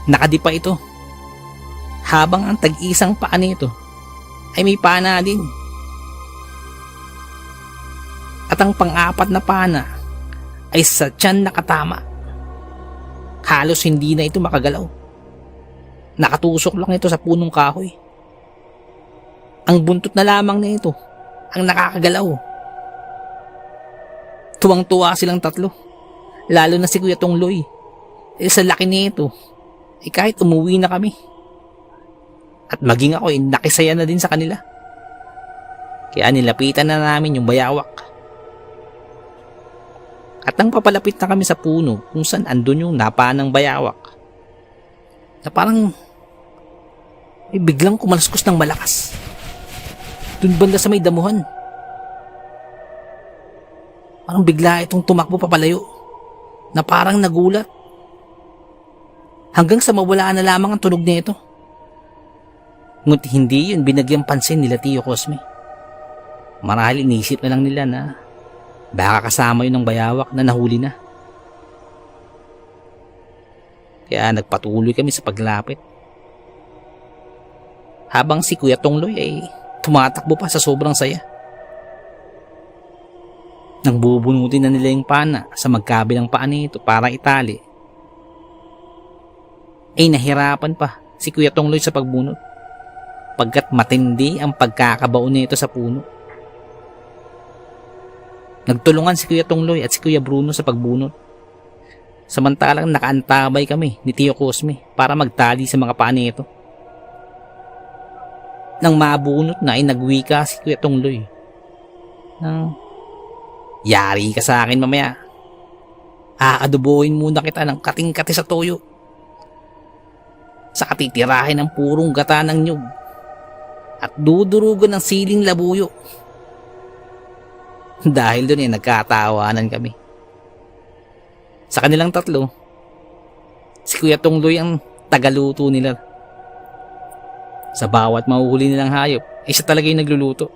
Nakadipa ito, habang ang tag-isang paa nito ay may pana din. At ang pang-4 na pana ay sa tiyan nakatama. Halos hindi na ito makagalaw. Nakatusok lang ito sa punong kahoy. Ang buntot na lamang na ito ang nakakagalaw. Tuwang-tuwa silang 3, lalo na si Kuya Tongloy. Sa laki nito, kahit umuwi na kami. At maging ako nakisaya na din sa kanila. Kaya nilapitan na namin yung bayawak. At nang papalapit na kami sa puno kung saan andun yung napanang bayawak, na parang biglang kumaluskos ng malakas. Dun banda sa may damuhan. Parang bigla itong tumakbo papalayo na parang nagulat. Hanggang sa mawala na lamang ang tunog nito. Ngunit hindi yun binagyang pansin nila Tio Cosme. Marahil inisip na lang nila na baka kasama yun ng bayawak na nahuli na. Kaya nagpatuloy kami sa paglapit. Habang si Kuya Tongloy ay tumatakbo pa sa sobrang saya. Nang bubunutin na nila yung pana sa magkabilang paa nito para itali, ay nahirapan pa si Kuya Tongloy sa pagbunot pagkat matindi ang pagkakabaon nito sa puno. Nagtulungan si Kuya Tongloy at si Kuya Bruno sa pagbunot. Samantalang nakaantabay kami ni Tio Cosme para magtali sa mga paa nito. Nang mabunot na ay nagwika si Kuya Tongloy na, "Yari ka sa akin mamaya. Aadobohin muna kita ng kating-kati sa toyo. Sa katitirahin ng purong gata ng nyug at dudurugan ng siling labuyo." Dahil doon ay nagkatawanan kami. Sa kanilang tatlo, si Kuya Tongloy ang tagaluto nila. Sa bawat mahuhuli nilang hayop, ay siya talaga yung nagluluto.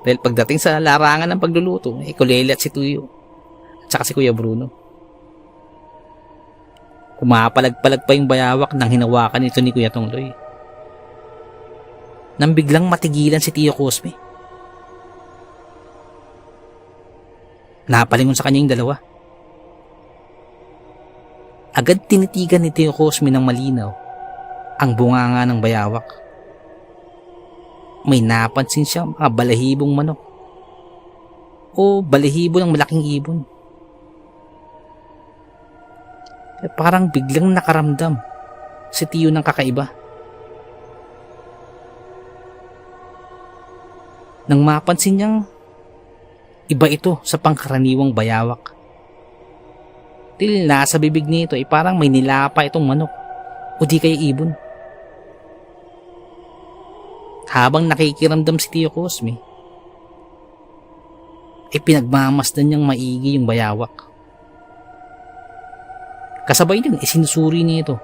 Dahil pagdating sa larangan ng pagluluto, ay Kulele at si Tuyo, at saka si Kuya Bruno. Kumapalag-palag pa yung bayawak nang hinawakan ito ni Kuya Tongloy. Nang biglang matigilan si Tio Cosme. Napalingon sa kanya yung dalawa. Agad tinitigan ni Tio Cosme ng malinaw ang bunganga ng bayawak. May napansin siyang mga balahibong manok o balahibo ng malaking ibon. Parang biglang nakaramdam si Tio ng kakaiba. Nang mapansin niyang iba ito sa pangkaraniwang bayawak. Dahil nasa bibig nito ay parang may nilapa itong manok o di kaya ibon. Habang nakikiramdam si Tio Cosme, ay pinagmamasdan niyang maigi yung bayawak. Kasabay din sinusuri nito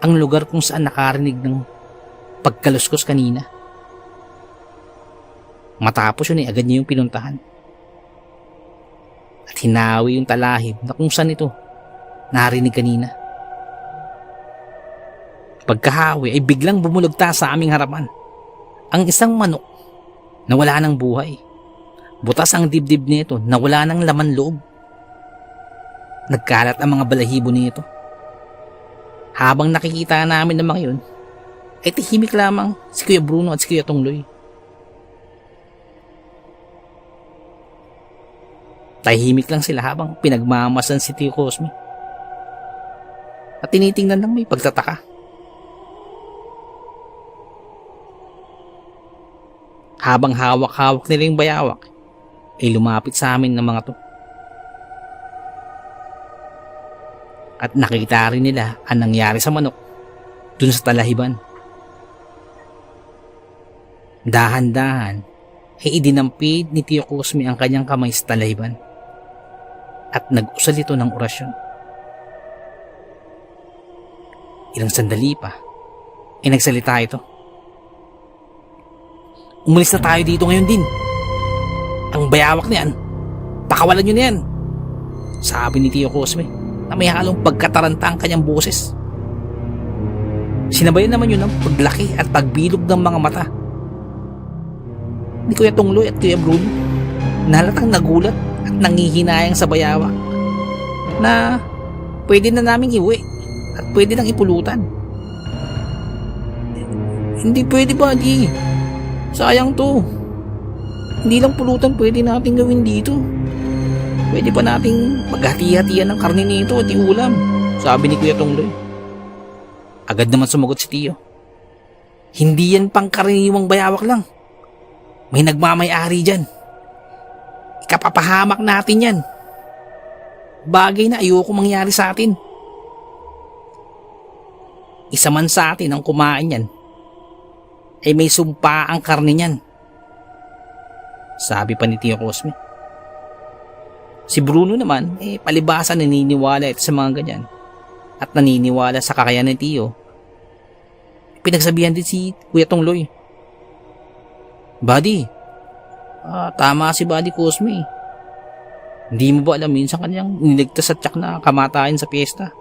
ang lugar kung saan nakarinig ng pagkaluskos kanina. Matapos yun ay agad niya yung pinuntahan. At hinawi yung talahib na kung saan ito narinig kanina. Pagkahawi ay biglang bumulagta sa aming harapan ang isang manok na wala ng buhay. Butas ang dibdib nito na wala ng laman loob. Nagkalat ang mga balahibo nito. Habang nakikita namin ng mga yun, ay tahimik lamang si Kuya Bruno at si Kuya Tongloy. Tahimik lang sila habang pinagmamasan si Tio Cosme. At tinitingnan lang may pagtataka. Habang hawak-hawak nila yung bayawak, ay lumapit sa amin ng mga to. At nakita rin nila ang nangyari sa manok dun sa talahiban. Dahan-dahan ay idinampid ni Tio Cosme ang kanyang kamay sa talahiban at nag-usal ito ng orasyon. Ilang sandali pa ay nagsalita ito. "Umalis na tayo dito ngayon din. Ang bayawak na yan, pakawalan nyo na yan," sabi ni Tio Cosme na may halong pagkataranta ang kanyang boses. Sinabayan naman yun ng paglaki at pagbilog ng mga mata ni Kuya Tongloy at Kuya Bruno na halatang nagulat at nangihinayang sa bayawak na pwede na naming iuwi at pwede nang ipulutan. "Hindi pwede ba, di? Sayang to. Hindi lang pulutan pwede natin gawin dito. Pwede pa nating maghati-hatian ng karne nito at iulam," sabi ni Kuya Tongloy. Agad naman sumagot si Tio. "Hindi yan pangkaraniwang bayawak lang. May nagmamay-ari dyan. Ikapapahamak natin yan. Bagay na ayoko mangyari sa atin. Isa man sa atin ang kumain yan, ay may sumpa ang karne niyan," sabi pa ni Tio Cosme. Si Bruno naman, palibasa naniniwala ito sa mga ganyan at naniniwala sa kakayahan ni Tio. pinagsabihan din si Kuya Tongloy. Buddy, tama si Buddy Cosme. Hindi mo ba alam minsan kanyang niligtas sa tiyak na kamatayan sa piyesta?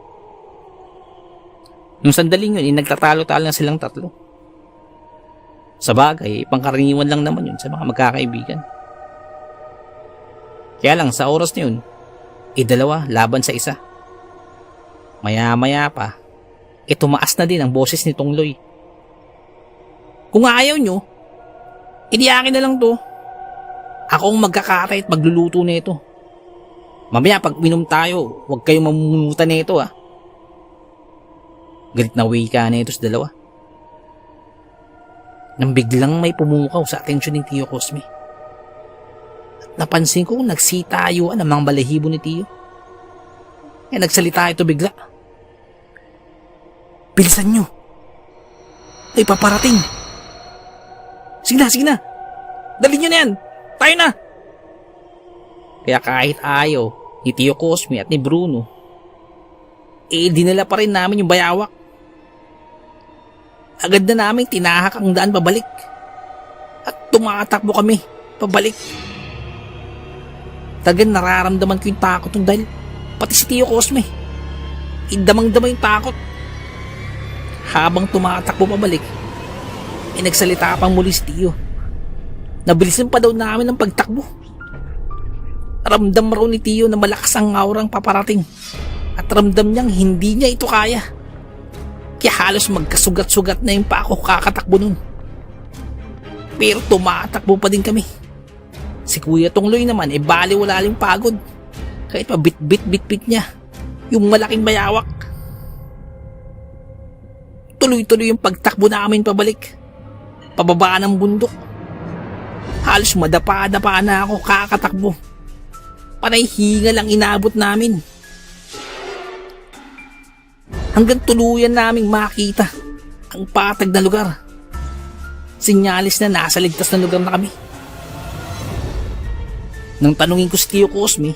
Nung sandaling yun, nagtatalo-talo na silang tatlo. Sa bagay, pangkaraniwan lang naman yun sa mga magkakaibigan. Kaya lang, sa oras na yun, dalawa laban sa isa. Maya-maya pa, tumaas na din ang boses ni Tongloy. Kung ayaw nyo, akin na lang to. Ako ang magkakatay at magluluto na ito. Mamaya pag minom tayo, huwag kayong mamumunutan na ito ah. Galit na wika na ito sa dalawa. Nang biglang may pumukaw sa atensyon ni Tio Cosme. At napansin ko nagsitayuan ang mga balahibo ni Tio. Kaya nagsalita ito bigla. Bilisan nyo. Ay paparating. Sige na. Dalhin nyo na yan. Tayo na. Kaya kahit ayaw ni Tio Cosme at ni Bruno, dinala pa rin namin yung bayawak. Agad na namin tinahak ang daan pabalik. At tumatakbo kami pabalik. Tagan nararamdaman ko yung takot dahil pati si Tio Cosme, damang-dama yung takot. Habang tumatakbo pabalik, nagsalita pang muli si Tio. Nabilisan pa daw namin ang pagtakbo. Ramdam raw ni Tio na malakas ang aurang paparating. At ramdam niyang hindi niya ito kaya. Kaya halos magkasugat-sugat na yung pa ako kakatakbo nun. Pero tumatakbo pa din kami. Si Kuya Tongloy naman baliwala yung pagod. Kahit pa bit-bit niya yung malaking bayawak. Tuloy-tuloy yung pagtakbo namin pabalik. Pababa ng bundok. Halos madapa-dapa na ako kakatakbo. Panay hinga lang inabot namin. Hanggang tuluyan naming makita ang patag na lugar. Sinyalis na nasa ligtas na lugar na kami. Nang tanungin ko si Tio Cosme,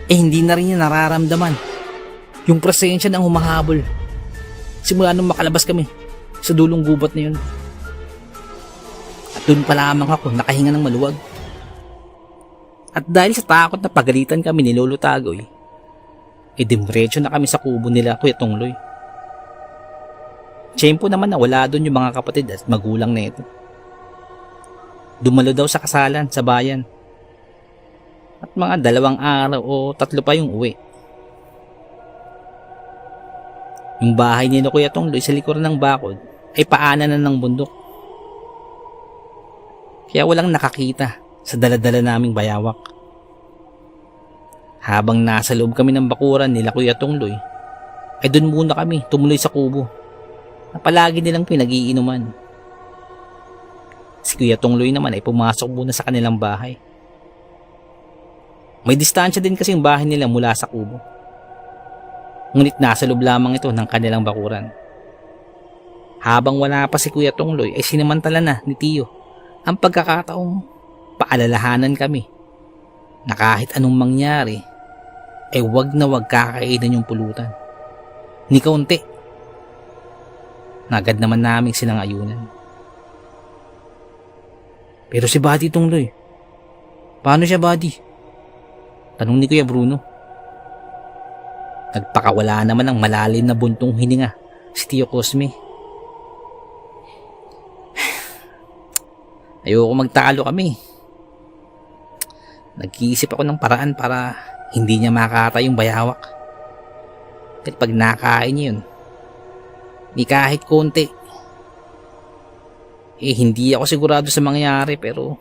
hindi na rin niya nararamdaman yung presensya ng humahabol. Simula nung makalabas kami sa dulong gubat na yun. At doon pa lamang ako nakahinga ng maluwag. At dahil sa takot na pagalitan kami ni Lolo Tagoy, diretso na kami sa kubo nila Kuya Tongloy. Tiyempo naman na wala doon yung mga kapatid at magulang na ito. Dumalo daw sa kasalan sa bayan. At mga 2 araw o 3 pa yung uwi. Yung bahay ni Kuya Tongloy sa likuran ng bakod ay paanan na ng bundok. Kaya walang nakakita sa daladala naming bayawak. Habang nasa loob kami ng bakuran nila Kuya Tongloy, doon muna kami tumuloy sa kubo na palagi nilang pinag-iinuman. Si Kuya Tongloy naman ay pumasok muna sa kanilang bahay. May distansya din kasi yung bahay nila mula sa kubo. Ngunit nasa loob lamang ito ng kanilang bakuran. Habang wala pa si Kuya Tongloy ay sinamantala na ni Tio ang pagkakataong paalalahanan kami na kahit anong mangyari wag na wag kakainan yung pulutan. Ni kaunti. Agad naman naming silang ayunan. Pero si Buddy Tongloy, paano siya Buddy? Tanong ni Kuya Bruno. Nagpakawala naman ng malalim na buntong hininga si Tio Cosme. Ayoko magtalo kami. Nag-iisip ako ng paraan para hindi niya makata yung bayawak. At pag nakain niya yun, ni kahit konti, hindi ako sigurado sa mangyayari pero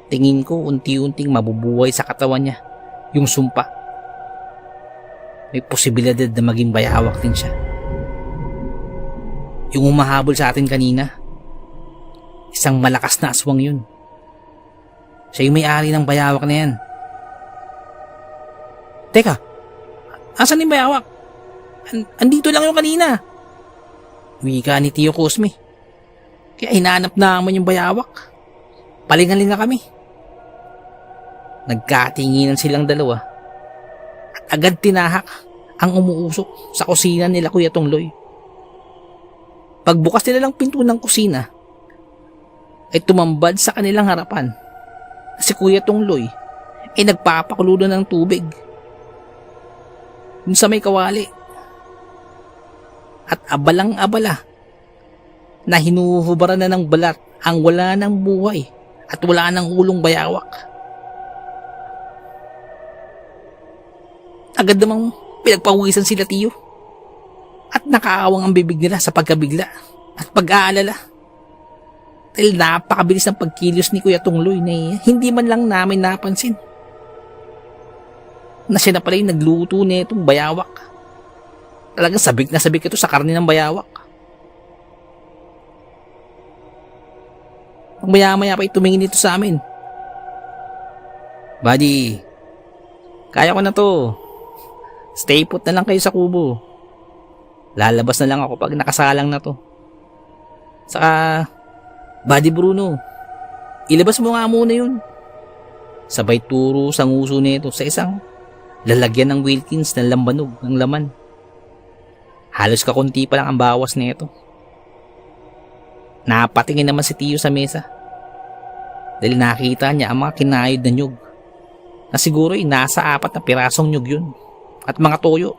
tingin ko unti-unting mabubuhay sa katawan niya yung sumpa. May posibilidad na maging bayawak din siya. Yung humahabol sa atin kanina, isang malakas na aswang yun. Siya yung may-ari ng bayawak na yan. Teka, asan yung bayawak? Andito lang yung kanina. Wika ni Tio Cosme. Kaya hinanap naman yung bayawak. Palingalinga kami. Nagkatinginan silang dalawa. At agad tinahak ang umuusok sa kusina nila Kuya Tongloy. Pagbukas nila ng pinto ng kusina, ay tumambad sa kanilang harapan si Kuya Tungloy ay nagpapakulo ng tubig dun sa may kawali. At abalang-abala na hinuhubaran na ng balat ang wala ng buhay at wala ng ulong bayawak. Agad namang pinagpawisan sila Tiyo at nakaawang ang bibig nila sa pagkabigla at pag-aalala. Dahil napakabilis ng pagkilos ni Kuya Tungloy na hindi man lang namin napansin na siya na pala yung nagluto nitong bayawak. Talagang sabik na sabik ito sa karne ng bayawak. Ang maya-maya pa tumingin ito sa amin. Buddy, kaya ko na to. Stay put na lang kayo sa kubo. Lalabas na lang ako pag nakasalang na to. Saka, Buddy Bruno, ilabas mo nga muna yun. Sabay turo sa nguso nito sa isang lalagyan ng Wilkins na lambanog ng laman. Halos kakunti pa lang ang bawas nito. Napatingin naman si Tiyo sa mesa dahil nakita niya ang mga kinayod na nyug na siguro ay nasa 4 na pirasong nyug yun at mga toyo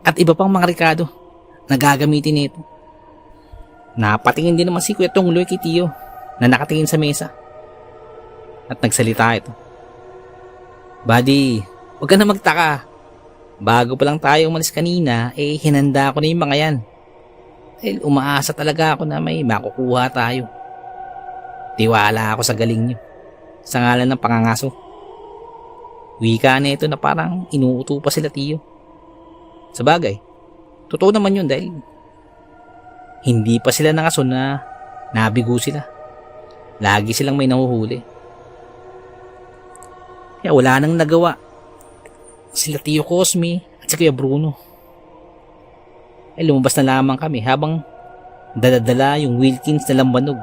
at iba pang mga rikado na gagamitin nito. Napatingin din naman si Kuya Tungloy kay Tiyo na nakatingin sa mesa at nagsalita ito. Buddy, huwag ka na magtaka. Bago pa lang tayo umalis kanina, hinanda ko na yung mga yan. Dahil umaasa talaga ako na may makukuha tayo. Tiwala ako sa galing nyo. Sa ngalan ng pangangaso. Wika na ito na parang inuuto pa sila Tiyo. Sa bagay, totoo naman yun dahil hindi pa sila nangaso na nabigo sila. Lagi silang may nahuhuli. Kaya wala nang nagawa sila Tio Cosme at si Kuya Bruno. Lumabas na lamang kami habang daladala yung Wilkins na lambanog.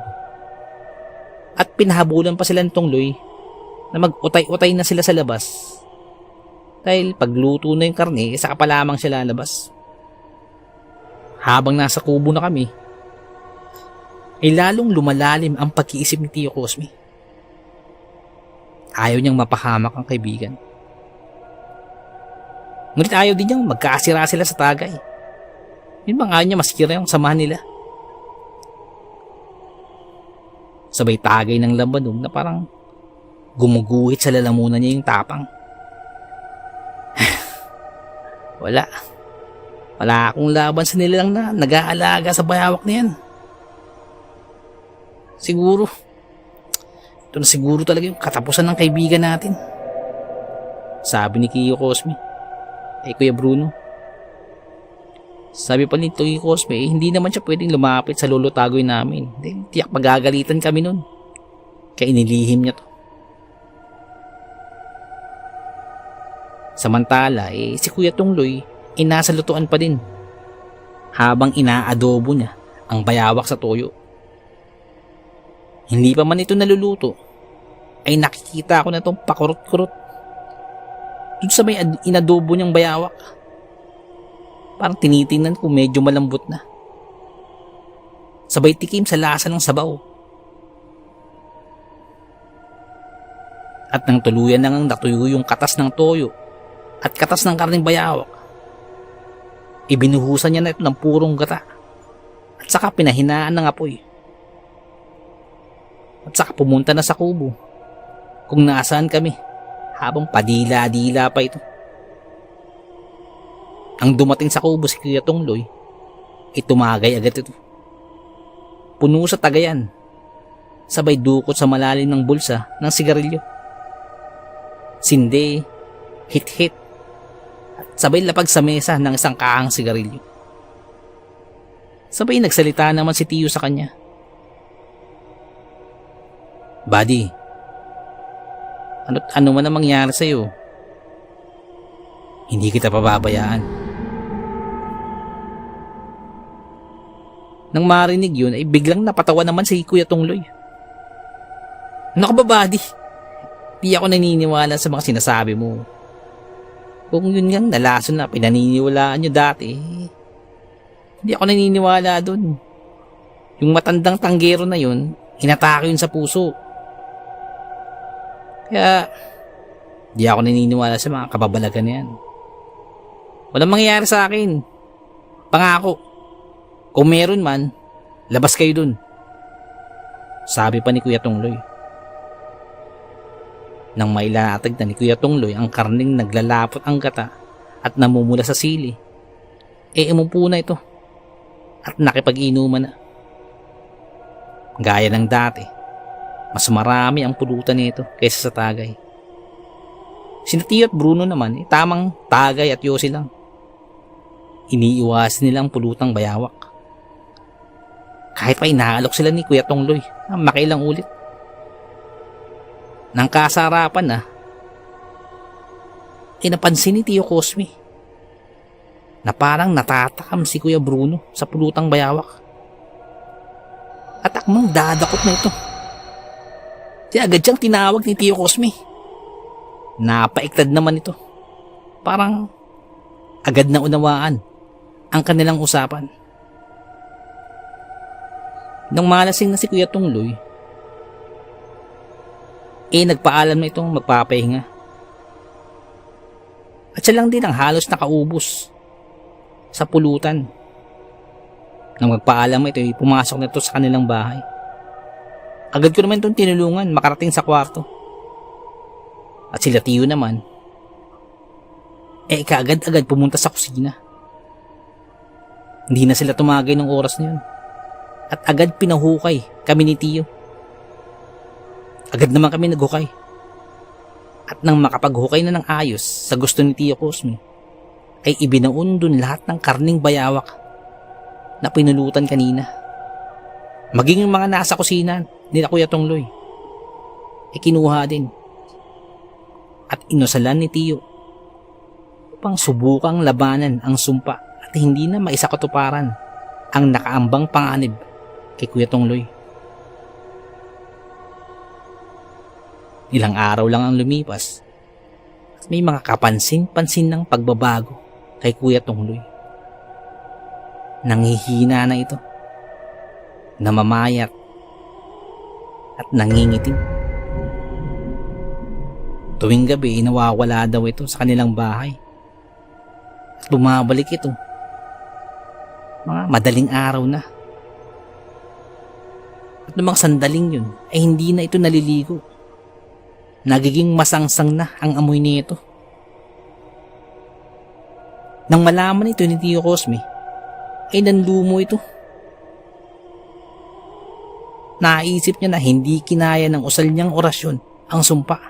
At pinahabulan pa sila ng Tungloy na mag-utay-utay na sila sa labas. Dahil pagluto na yung karne, saka pa lamang sila lalabas. Habang nasa kubo na kami, ay lalong lumalalim ang pag-iisip ni Tio Cosme. Ayaw niyang mapahamak ang kaibigan. Ngunit ayaw din niyang magkasira sila sa tagay. Yun bang ayaw niya maskira yung samahan nila. Sabay tagay ng lambanog na parang gumuguhit sa lalamunan niya yung tapang. Wala akong laban sa nilalang na nag-aalaga sa bayawak na yan. Siguro, ito na siguro talaga yung katapusan ng kaibigan natin. Sabi ni Tio Cosme. Kuya Bruno. Sabi pa ni Tio Cosme, hindi naman siya pwedeng lumapit sa lolo tagoy namin. Tiyak magagalitan kami nun. Kaya inilihim niya to. Samantala, si Kuya Tungloy nasa lutuan pa din habang inaadobo niya ang bayawak sa toyo. Hindi pa man ito naluluto ay nakikita ko na itong pakurot-kurot dun sa may inadobo niyang bayawak. Parang tinitingnan ko medyo malambot na. Sabay tikim sa lasa ng sabaw. At nang tuluyan nang natuyo yung katas ng toyo at katas ng karneng bayawak, ibinuhusan niya na ito ng purong gata at saka pinahinaan ng apoy. At saka pumunta na sa kubo kung nasaan kami habang padila-dila pa ito. Ang dumating sa kubo si Kuya Tungloy, tumagay agad ito. Puno sa tagayan, sabay dukot sa malalim ng bulsa ng sigarilyo. Sinde, hit-hit, at sabay lapag sa mesa ng isang kaang sigarilyo. Sabay nagsalita naman si Tiyo sa kanya. Buddy, ano man ang mangyari sa'yo, hindi kita pababayaan. Nang marinig yun, ay biglang napatawa naman si Kuya Tungloy. Ano ka ba, buddy? Di ako naniniwala sa mga sinasabi mo. Kung yun ngang nalason na pinaniniwalaan nyo dati, hindi ako naniniwala dun. Yung matandang tanggero na yun, inatake yun sa puso. Kaya, di ako naniniwala sa mga kababalagan na yan. Walang mangyayari sa akin. Pangako. Kung meron man, labas kayo dun. Sabi pa ni Kuya Tungloy. Nang mailatag na ni Kuya Tungloy ang karning naglalapot ang gata at namumula sa sili, umupo na ito at nakipag-inuman na. Gaya ng dati, mas marami ang pulutan nito kaysa sa tagay. Sina Tio at Bruno naman, tamang tagay at yosi lang. Iniiwasan nila ang pulutang bayawak. Kahit pa inaalok sila ni Kuya Tungloy na makilang ulit. Nang kasarapan na, napansin ni Tio Cosme na parang natatakam si Kuya Bruno sa pulutang bayawak. At akmang dadakot na ito. Di agad siyang tinawag ni Tio Cosme. Napaiktad naman ito. Parang agad na unawaan ang kanilang usapan. Nang malasing na si Kuya Tungloy, nagpaalam na itong magpapahinga. At siya lang din ang halos nakaubos sa pulutan. Nang magpaalam ito, pumasok na ito sa kanilang bahay. Agad ko naman itong tinulungan makarating sa kwarto. At sila Tio naman, kaagad-agad pumunta sa kusina. Hindi na sila tumagay ng oras na yun. At agad pinahukay kami ni Tio. Agad naman kami naghukay. At nang makapaghukay na ng ayos sa gusto ni Tio Cosme, ay ibinaon dun lahat ng karning bayawak na pinulutan kanina. Maging yung mga nasa kusina nila Kuya Tungloy, kinuha din. At inusalan ni Tio upang subukang labanan ang sumpa at hindi na maisakatuparan ang nakaambang panganib kay Kuya Tungloy. Ilang araw lang ang lumipas at may mga kapansin-pansin ng pagbabago kay Kuya Tungloy. Nanghihina na ito, namamayat at nangingitim. Tuwing gabi, nawawala daw ito sa kanilang bahay at bumabalik ito mga madaling araw na. At namang sandaling yun ay hindi na ito naliligo. Nagiging masangsang na ang amoy nito. Nang malaman ito ni Tio Cosme, nanlumo ito. Naisip niya na hindi kinaya ng usal niyang orasyon ang sumpa.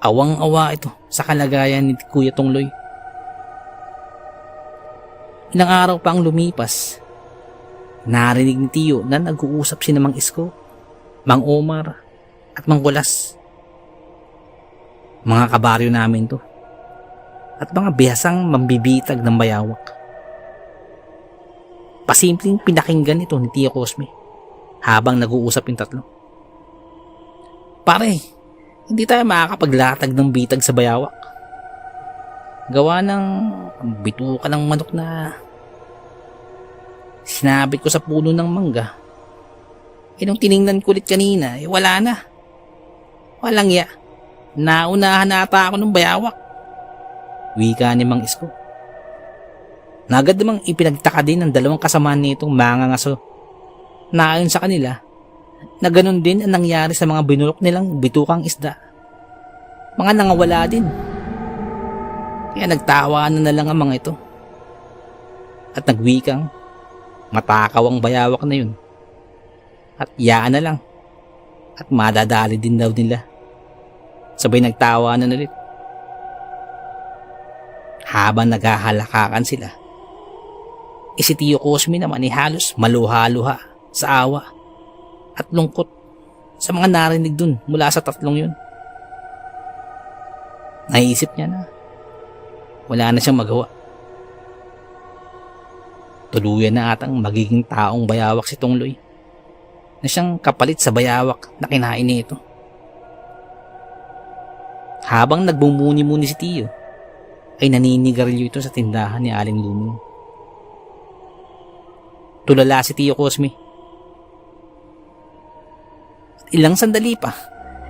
Awang-awa ito sa kalagayan ni Kuya Tungloy. Ilang araw pa ang lumipas, narinig ni Tio na nag-uusap si Mang Isko, Mang Omar at Mang Kulas. Mga kabaryo namin to at mga bihasang mambibitag ng bayawak. Pasimpleng pinakinggan ito ni Tio Cosme habang nag-uusap yung tatlo. Pare, hindi tayo makakapaglatag ng bitag sa bayawak. Gawa ng bituka ng manok na sinabit ko sa puno ng mangga. Nung tiningnan ko ulit kanina, wala na. Walang ya. Naunahan na ata ako ng bayawak. Wika ni Mang Isko. Nagad namang ipinagtaka din ng dalawang kasamaan nitong mangangaso na ayon sa kanila na ganun din ang nangyari sa mga binulok nilang bitukang isda. Mga nangawala din. Kaya nagtawanan na lang ang mga ito. At nagwikang matakaw ang bayawak na yun. At iyaan na lang. At madadali din daw nila. Sabay nagtawanan ulit. Habang naghahalakakan sila, si Tio Cosme naman halos maluha-luha sa awa at lungkot sa mga narinig dun mula sa tatlong yun. Naisip niya na wala na siyang magawa. Tuluyan na atang magiging taong bayawak si Tungloy na siyang kapalit sa bayawak na kinain nito. Habang nagbumuni-muni si Tio, ay naninigarilyo ito sa tindahan ni Aling Luming. Tulala si Tio Cosme. Ilang sandali pa,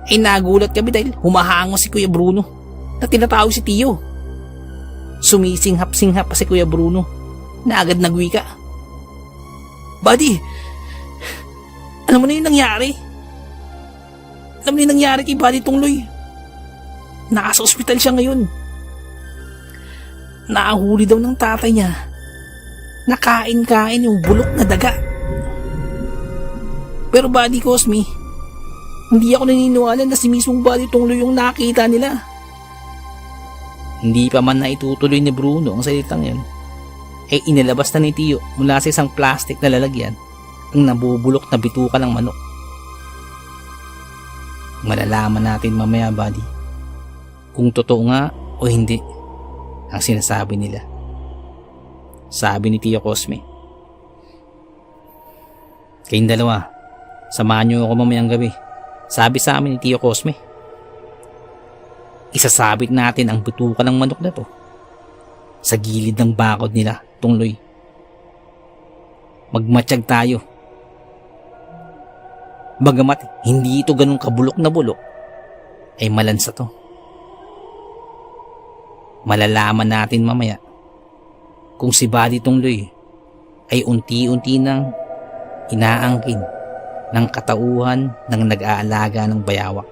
ay nagulat kami dahil humahango si Kuya Bruno na tinatawag si Tio. Sumisinghap-singhap pa si Kuya Bruno na agad nagwika. Buddy, alam mo na yung nangyari? Alam mo na yung nangyari kay Buddy Tungloy? Nasa ospital siya ngayon. Nakahuli daw ng tatay niya. Nakain-kain yung bulok na daga. Pero Buddy Cosme, hindi ako naniniwala na si mismong Buddy Tungloy yung nakita nila. Hindi pa man na itutuloy ni Bruno ang salitang yun, ay inilabas na ni Tio mula sa isang plastic na lalagyan ang nabubulok na bituka ng manok. Malalaman natin mamaya, Buddy, kung totoo nga o hindi ang sinasabi nila. Sabi ni Tio Cosme. Kayong dalawa, samahan niyo ako mamayang gabi, sabi sa amin ni Tio Cosme. Isasabit natin ang bituka ng manok na to sa gilid ng bakod nila, Tungloy. Magmatsyag tayo. Bagamat hindi ito ganun kabulok na bulok, ay malansa to. Malalaman natin mamaya kung si Buddy Tungloy ay unti-unti nang inaangkin ng katauhan ng nag-aalaga ng bayawak.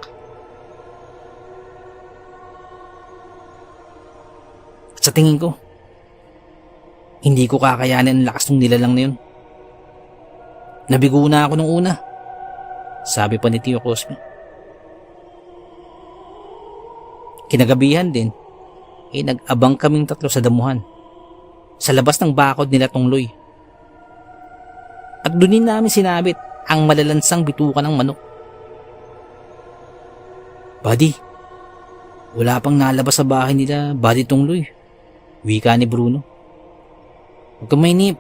At sa tingin ko, hindi ko kakayanin ang lakas ng nilalang na yun. Nabigo na ako nung una, sabi pa ni Tio Cosme. Kinagabihan din, nag-abang kaming tatlo sa damuhan, sa labas ng bakod nila Tungloy. At doon din namin sinabit ang malalansang bituka ng manok. Buddy, wala pang nalabas sa bahay nila Buddy Tungloy, wika ni Bruno. Huwag kang mainip.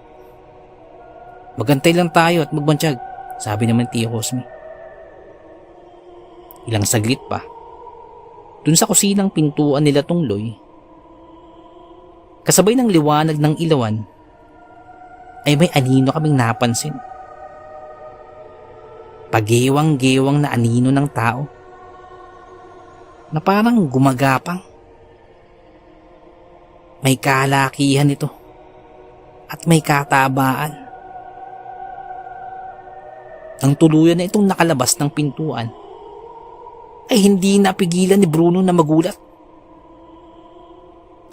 Magantay lang tayo at magbansyag, sabi naman Tio Cosme. Ilang saglit pa, dun sa kusinang pintuan nila Tungloy, kasabay ng liwanag ng ilawan, ay may anino kaming napansin. Pagewang-gewang na anino ng tao na parang gumagapang. May kalakihan ito at may katabaan. Nang tuluyan na itong nakalabas ng pintuan, ay hindi napigilan ni Bruno na magulat.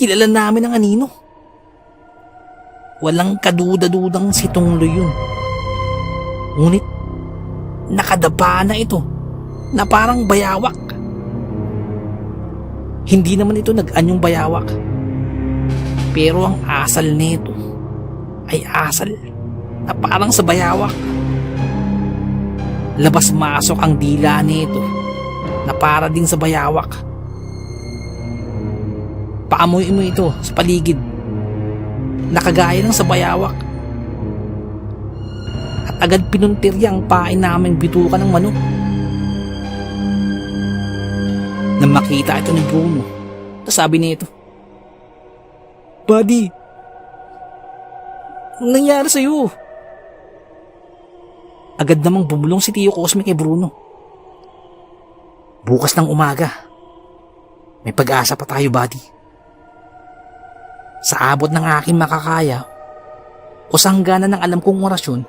Kilala namin ang anino. Walang kaduda-dudang si Tungloy yun. Ngunit nakadapa na ito na parang bayawak. Hindi naman ito nag-anyong bayawak, pero ang asal nito ay asal na parang sa bayawak. Labas-masok ang dila nito na para din sa bayawak. Paamoy mo ito sa paligid, nakagaya ng sa bayawak. At agad pinuntirya ang pain naming bituka ng manok. Nang makita ito ni Bruno, sabi nito, Buddy, anong nangyari sa'yo? Agad namang bumulong si Tio Cosme kay Bruno. Bukas ng umaga, may pag-asa pa tayo, Buddy. Sa abot ng aking makakaya o sa hangganan ng alam kong orasyon,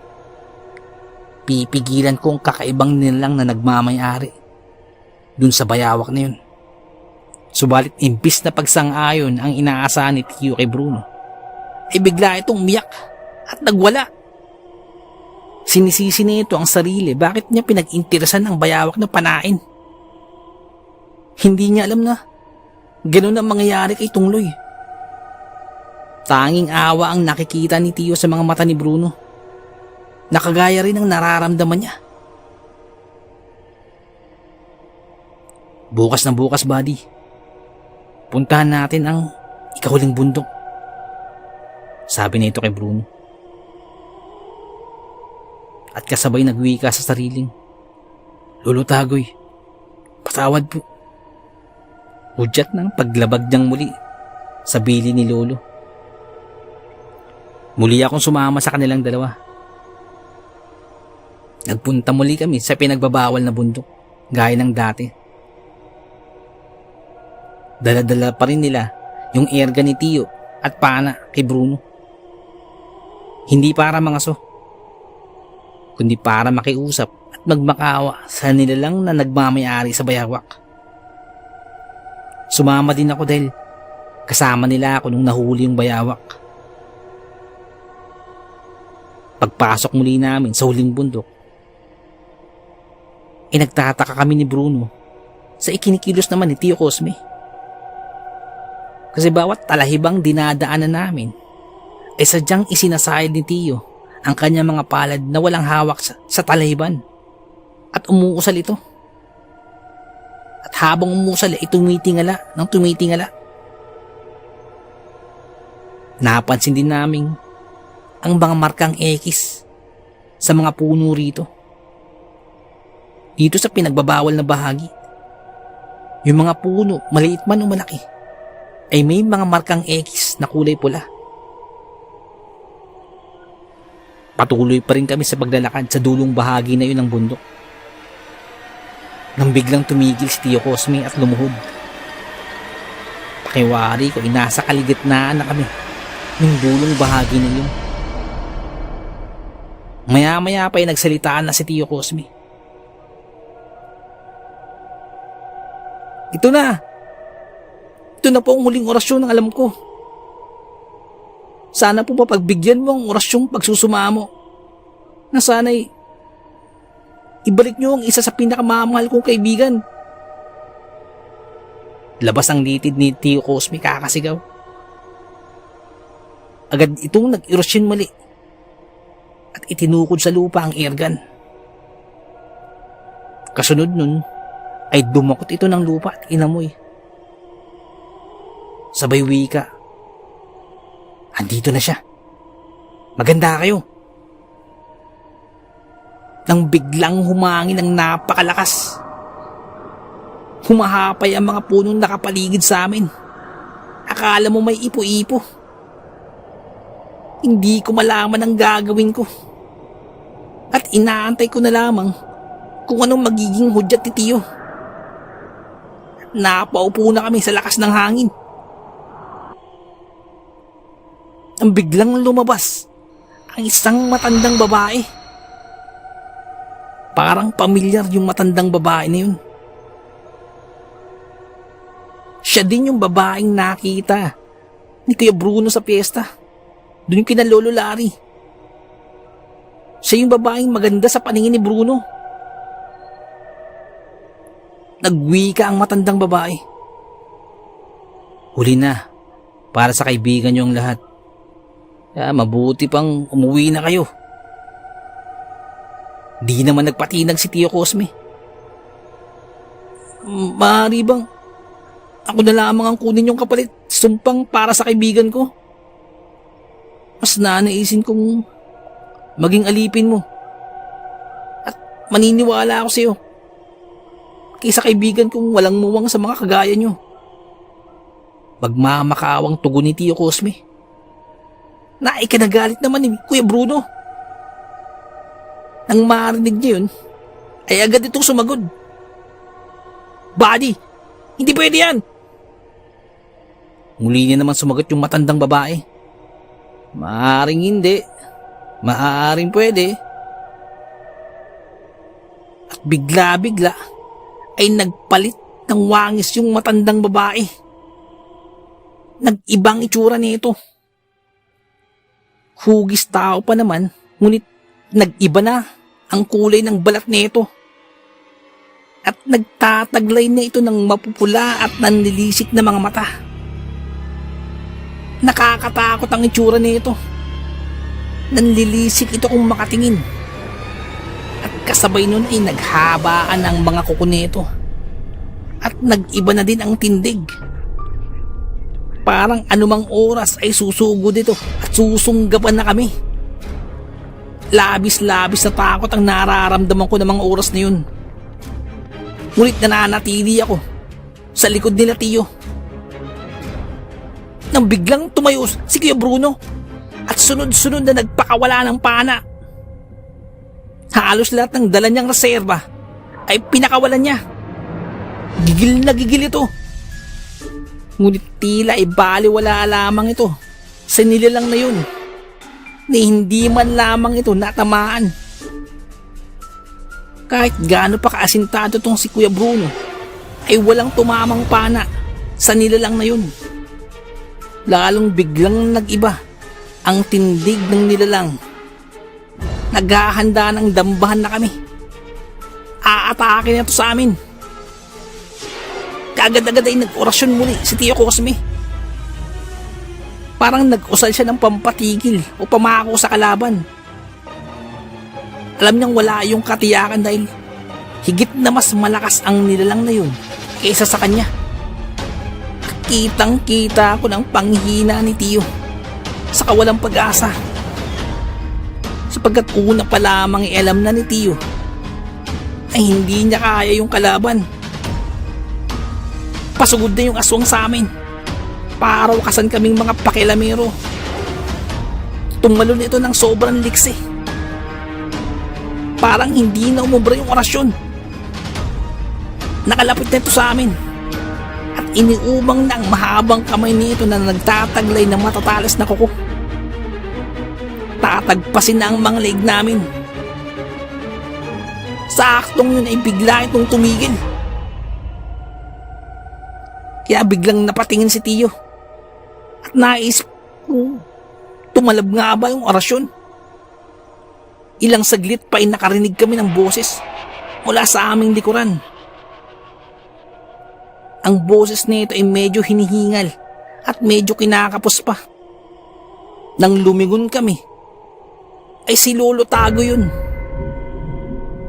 pipigilan ko ang kakaibang nilalang na nagmamay-ari dun sa bayawak na yun. Subalit imbis na pagsang-ayon ang inaasahan ni Tio kay Bruno, ay bigla itong umiyak at nagwala. Sinisisi nito ang sarili bakit niya pinag-interesan ang bayawak na panain. Hindi niya alam na ganun ang mangyayari kay Tungloy. Tanging awa ang nakikita ni Tio sa mga mata ni Bruno. Nakagaya rin ang nararamdaman niya. Bukas na bukas, Buddy, puntahan natin ang ikahuling bundok, sabi nito kay Bruno. At kasabay nagwika sa sariling, Lolo Tagoy, patawad po. Udyat ng paglabag niyang muli sa bili ni Lolo. Muli akong sumama sa kanilang dalawa Nagpunta muli kami sa pinagbabawal na bundok, gaya ng dati. Dala-dala pa rin nila yung airgun ni Tio at pana kay Bruno. Hindi para mangaso, kundi para makiusap at magmakawa sa nilalang na nagmamayari sa bayawak. Sumama din ako dahil kasama nila ako nung nahuli yung bayawak. Pagpasok muli namin sa huling bundok, nagtataka kami ni Bruno sa ikinikilos naman ni Tio Cosme. Kasi bawat talahibang dinadaanan namin ay sadyang isinasayad ni Tio ang kanyang mga palad na walang hawak sa talahiban at umuusal ito. At habang umusal ay tumitingala ng tumitingala. Napansin din namin ang mga markang X sa mga puno rito. Dito sa pinagbabawal na bahagi, yung mga puno, maliit man o malaki, ay may mga markang X na kulay pula. Patuloy pa rin kami sa paglalakad sa dulong bahagi na yun ng bundok, nang biglang tumigil si Tio Cosme at lumuhod. Pakiwari ko, nasa kaligitnaan na kami ng dulong bahagi na yun. Maya-maya pa ay nagsalitaan na si Tio Cosme. Ito na po ang huling orasyon ng alam ko. Sana po mapagbigyan mo ang orasyong pagsusuma mo, na sana'y ibalik niyo ang isa sa pinakamamahal kong kaibigan. Labas ang litid ni Tio Cosme kakasigaw. Agad itong nag-erosyon muli at itinukod sa lupa ang airgun. Kasunod nun ay dumakot ito ng lupa at inamoy. Sabay wika, andito na siya. Maganda kayo. Nang biglang humangin ng napakalakas, humahapay ang mga punong nakapaligid sa amin. Akala mo may ipo-ipo. Hindi ko malaman ang gagawin ko. At inaantay ko na lamang kung anong magiging hudyat ni Tio. Napaupo na kami sa lakas ng hangin. Ang biglang lumabas ang isang matandang babae. Parang pamilyar yung matandang babae na yun. Siya din yung babaeng nakita ni Kuya Bruno sa piyesta. Doon yung kina Lolo Larry. Siya yung babaeng maganda sa paningin ni Bruno. Nagwika ang matandang babae. Huli na, para sa kaibigan niyo ang lahat. Mabuti pang umuwi na kayo. Di naman nagpatinag si Tio Cosme. Maaari bang ako na lamang ang kunin yung kapalit sumpang para sa kaibigan ko? Mas nanaisin kong maging alipin mo at maniniwala ako sa iyo kaysa kaibigan kong walang muwang sa mga kagaya nyo. Magmamakawang tugon ni Tio Cosme. Naikanagalit naman ni Kuya Bruno. Nang marinig niya yun, ay agad itong sumagod. Buddy, hindi pwede yan! Muli niya naman sumagot yung matandang babae. Maaring hindi, maaring pwede. At bigla-bigla ay nagpalit ng wangis yung matandang babae. Nag-ibang itsura nito. Hugis tao pa naman, ngunit nag-iba na ang kulay ng balat nito. At nagtataglay na ito ng mapupula at nanlilisik na mga mata. Nakakatakot ang itsura nito. Nanlilisik ito kung makatingin. At kasabay nun ay naghabaan ang mga kuko nito. At nag-iba na din ang tindig. Parang anumang oras ay susugod ito at susunggapan na kami. Labis-labis na takot ang nararamdaman ko ng mga oras na yun. Ngunit nananatili ako sa likod nila Tio. Nang biglang tumayo si Kuya Bruno at sunod-sunod na nagpakawala ng pana. Halos lahat ng dala niyang reserba ay pinakawalan niya. Gigil na gigil ito. Ngunit tila ay baliwala lamang ito sa nilalang na yun, na hindi man lamang ito natamaan. Kahit gaano pa kaasintado tong si Kuya Bruno, ay walang tumamang pana sa nilalang na yun. Lalong biglang nag-iba ang tindig ng nilalang. Naghahanda ng dambahan na kami. Aatake na ito sa amin. Kaagad-agad ay nag-orasyon muli si Tio Cosme. Parang nag-usal siya ng pampatigil o pamako sa kalaban. Alam niyang wala yung katiyakan dahil higit na mas malakas ang nilalang na yun kaysa sa kanya. Kitang-kita ko ng panghihina ni Tio sa kawalang pag-asa. Sapagkat una pa lamang alam na ni Tio ay hindi niya kaya yung kalaban. Pasugod na yung aswang sa amin. Parawakasan kaming mga pakilamero. Tumalon ito ng sobrang liksi. Parang hindi na umubra yung orasyon. Nakalapit na ito sa amin. At iniubang na ang mahabang kamay nito na nagtataglay ng matatalas na kuko. Tatagpasin na ang mga leeg namin. Saktong yun ay bigla itong tumigil. Kaya biglang napatingin si Tio. At naisip ko, tumalab nga ba yung orasyon? Ilang saglit pa ay nakarinig kami ng boses mula sa aming likuran. Ang boses nito ay medyo hinihingal at medyo kinakapos pa. Nang lumingon kami, ay si Lolo Tago yun.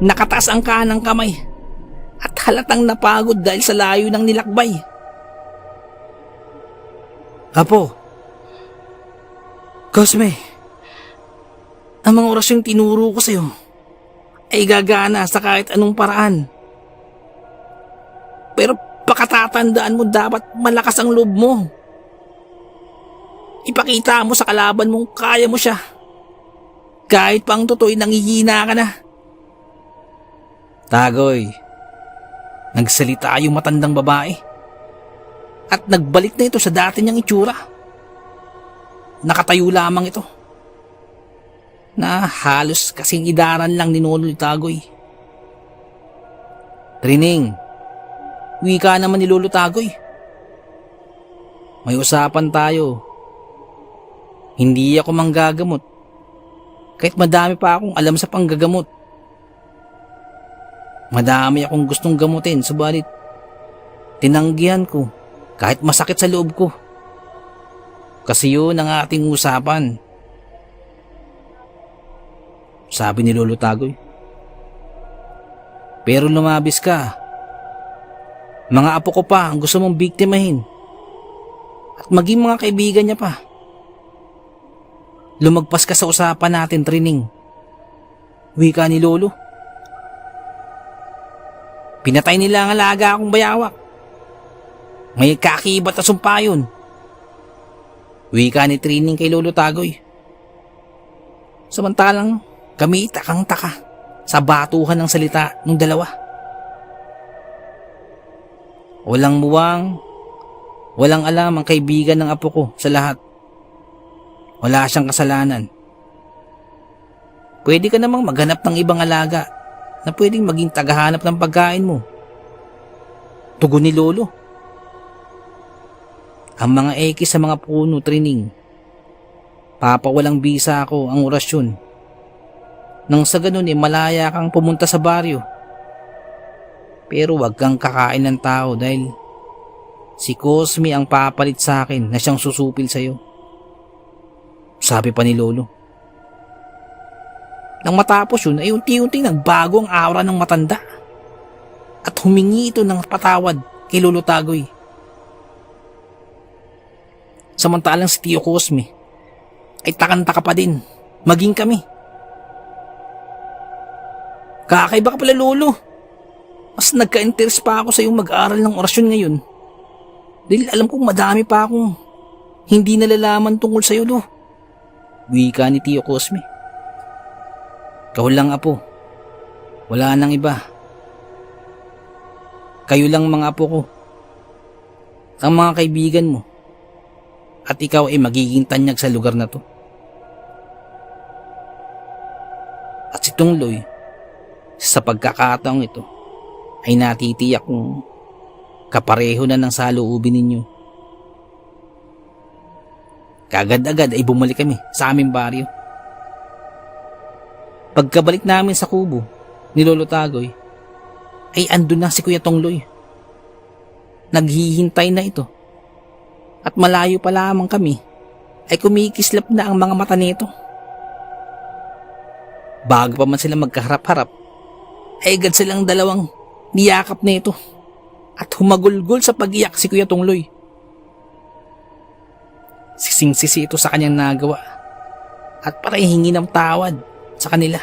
Nakataas ang kanang kamay at halatang napagod dahil sa layo ng nilakbay. Apo, Cosme, ang mga orasyong tinuro ko sa'yo ay gagana sa kahit anong paraan. Pero pakatatandaan mo dapat malakas ang loob mo. Ipakita mo sa kalaban mong kaya mo siya. Kahit pang totoo'y nangihina ka na. Tagoy, nagsalita yung matandang babae. At nagbalik na ito sa dati niyang itsura. Nakatayo lamang ito. Na halos kasing idaran lang ni Lolo Tagoy. Trining, wika naman ni Lolo Tagoy. May usapan tayo. Hindi ako manggagamot. Kahit madami pa akong alam sa panggagamot. Madami akong gustong gamutin, subalit tinanggihan ko kahit masakit sa loob ko. Kasi yun ang ating usapan. Sabi ni Lolo Tagoy. Pero lumabis ka. Mga apo ko pa ang gusto mong biktimahin. At maging mga kaibigan niya pa. Lumagpas ka sa usapan natin, Trining. Wika ni Lolo. Pinatay nila ang alaga akong bayawak. May kakibat na sumpa yun. Wika ni Trining kay Lolo Tagoy. Samantalang kami takang-taka sa batuhan ng salita ng dalawa. Walang muwang, walang alam ang kaibigan ng apo ko sa lahat. Wala siyang kasalanan. Pwede ka namang maghanap ng ibang alaga na pwedeng maging tagahanap ng pagkain mo. Tugon ni Lolo. Ang mga eki sa mga puno, Trining. Papawalang bisa ako ang orasyon. Nang sa ganun malaya kang pumunta sa baryo. Pero wag kang kakain ng tao dahil si Cosme ang papalit sa akin na siyang susupil sa'yo. Sabi pa ni Lolo. Nang matapos yun ay unti-unti nagbago ang aura ng matanda. At humingi ito ng patawad kay Lolo Tagoy. Samantalang si Tio Cosme ay takang-taka pa din, maging kami. Kakaiba ka pala, Lolo. Mas nagka-interest pa ako sa iyong mag-aral ng orasyon ngayon. Dahil alam kong madami pa akong hindi nalalaman tungkol sa iyo, Lo. Wika ni Tio Cosme. Ikaw lang, Apo. Wala nang iba. Kayo lang mga apo ko. Ang mga kaibigan mo. At ikaw ay magiging tanyag sa lugar na to. At si Tungloy, sa pagkakataong ito, ay natitiyak kong kapareho na ng saloobin ninyo. Kagad-agad ay bumalik kami sa aming baryo. Pagkabalik namin sa kubo ni Lolo Tagoy, ay andun na si Kuya Tongloy. Naghihintay na ito. At malayo pa lamang kami, ay kumikislap na ang mga mata nito. Bago pa man sila magkaharap-harap, ay agad silang dalawang niyakap na ito at humagulgol sa pag-iyak si Kuya Tongloy. Sising-sisi ito sa kanyang nagawa at parang hingi ng tawad sa kanila.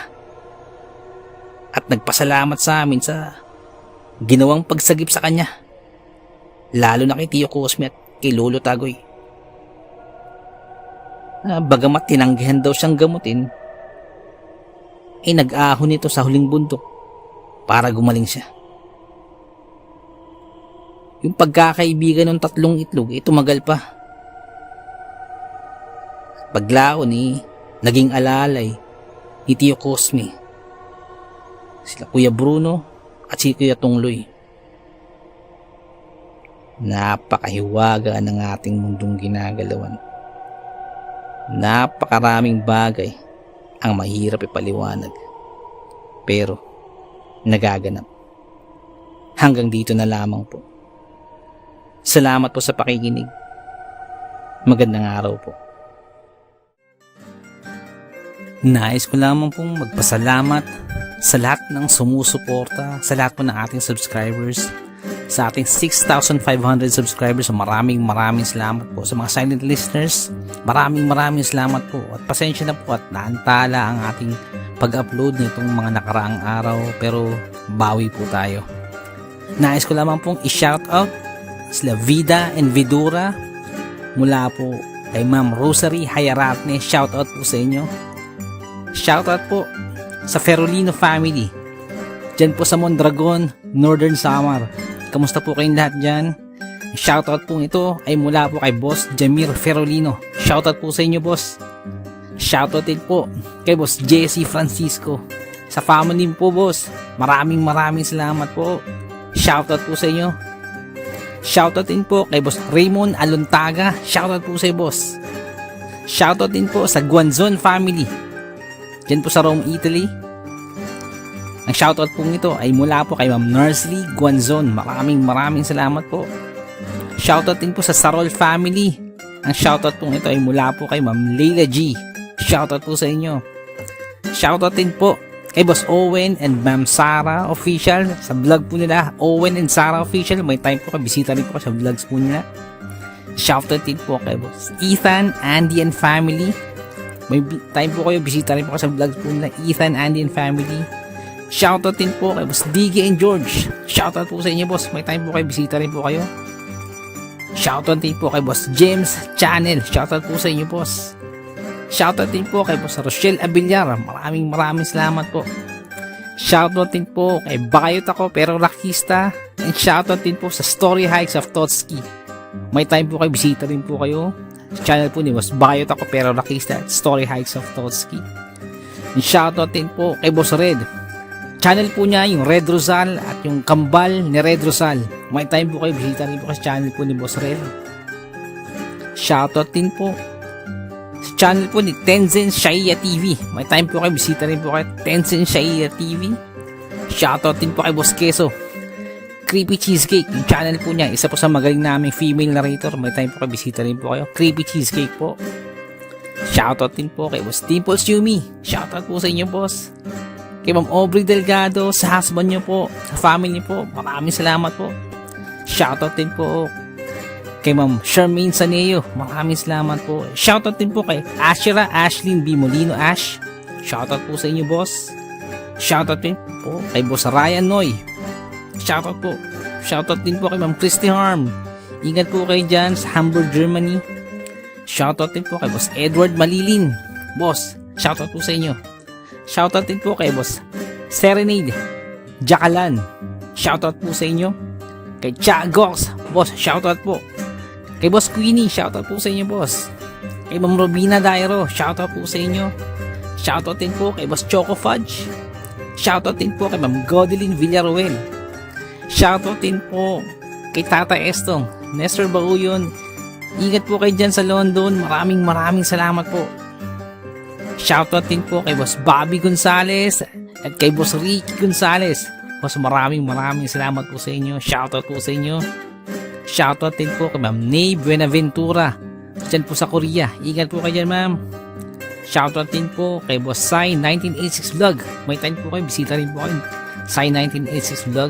At nagpasalamat sa amin sa ginawang pagsagip sa kanya, lalo na kay Tio Cosme at kay Lolo Tagoy. Bagamat tinanggihan daw siyang gamutin, ay nag-ahon nito sa huling bundok para gumaling siya. Yung pagkakaibigan ng tatlong itlog ay tumagal pa. Paglaon naging alalay ni Tio Cosme, sila Kuya Bruno at si Kuya Tongloy. Napakahiwaga ng ating mundong ginagalawan. Napakaraming bagay ang mahirap ipaliwanag, pero nagaganap. Hanggang dito na lamang po. Salamat po sa pakikinig. Magandang araw po. Nais ko lamang pong magpasalamat sa lahat ng sumusuporta, sa lahat po ng ating subscribers, sa ating 6,500 subscribers. So maraming salamat po sa mga silent listeners. Maraming salamat po. At pasensya na po at naantala ang ating pag-upload nitong mga nakaraang araw, pero bawi po tayo. Nais ko lamang pong i-shoutout sila Vida and Vidura mula po kay Ma'am Rosary Hayaratne. Shoutout po sa inyo. Shoutout po sa Ferolino family dyan po sa Mondragon, Northern Samar. Kamusta po kayong lahat dyan? Shoutout po ito ay mula po kay Boss Jamir Ferolino. Shoutout po sa inyo, boss. Shoutout din po kay Boss Jesse Francisco. Sa family po, boss, maraming salamat po. Shoutout po sa inyo. Shoutout din po kay Boss Raymond Aluntaga. Shoutout po sa iyo, boss. Shoutout din po sa Guanzon family dyan po sa Rome, Italy. Ang shoutout po nito ay mula po kay Ma'am Narsley Guanzon. Maraming salamat po. Shoutout din po sa Sarol family. Ang shoutout po nito ay mula po kay Ma'am Leila G. Shoutout po sa inyo. Shoutout din po kay Boss Owen and Ma'am Sarah Official sa vlog po nila. Owen and Sarah Official, may time po kayo, bisita rin po sa vlogs po nila. Shoutout din po kay Boss Ethan, Andy and family. May time po kayo, bisita rin po sa vlogs po nila, Ethan, Andy and family. Shoutout din po kay Boss Diggy and George. Shoutout po sa inyo, boss. May time po kayo, bisita rin po kayo. Shoutout din po kay Boss James Channel. Shoutout po sa inyo, boss. Shoutout din po kay Boss Rochelle Abiliar. Maraming salamat po. Shoutout din po kay Bakayot Ako Pero Rakista. And shoutout din po sa Story Hikes of Totski. May time po kayo, bisita rin po kayo sa channel po ni Boss Bakayot Ako Pero Rakista at Story Hikes of Totski. And shoutout din po kay Boss Red. Channel po niya yung Red Rosal at yung Kambal ni Red Rosal. May time po kayo, bisita rin po sa channel po ni Boss Red. Shoutout din po sa channel po ni Tenzin Shaiya TV. May time po kayo, bisita rin po kayo Tenzin Shaiya TV. Shoutout din po kay Boss Keso Creepy Cheesecake, yung channel po niya, isa po sa magaling naming female narrator. May time po kayo, bisita rin po kayo Creepy Cheesecake po. Shoutout din po kay Boss Dimples Yumi. Shoutout po sa inyo, boss. Kay Ma'am Aubrey Delgado, sa husband nyo po, sa family po, maraming salamat po. Shoutout din po kay Ma'am Charmaine Saneo, maraming salamat po. Shoutout din po kay Ashira Ashlyn B. Molino Ash. Shoutout po sa inyo, boss. Shoutout din po kay Boss Ryan Noy. Shoutout po. Shoutout din po kay Ma'am Christy Harm. Ingat po kayo dyan sa Hamburg, Germany. Shoutout din po kay Boss Edward Malilin. Boss, shoutout po sa inyo. Shoutout din po kay Boss Serenade Jakalan, shoutout po sa inyo. Kay Chagox, boss, shoutout po. Kay Boss Queenie, shoutout po sa inyo, boss. Kay Ma'am Robina Dairo, shoutout po sa inyo. Shoutout din po kay Boss Choco Fudge. Shoutout din po kay Ma'am Godeline Villaruel. Shoutout din po kay Tata Estong, Nestor Bauyon. Ingat po kayo dyan sa London. Maraming salamat po. Shoutout din po kay Boss Bobby Gonzales at kay Boss Ricky Gonzales. Boss, maraming salamat po sa inyo. Shoutout po sa inyo. Shoutout din po kay Ma'am Nay Buenaventura dyan po sa Korea. Ingat po kayo dyan, ma'am. Shoutout din po kay Boss Sai 1986 Vlog. May time po kayo, bisita rin po kayo. Sai 1986 Vlog.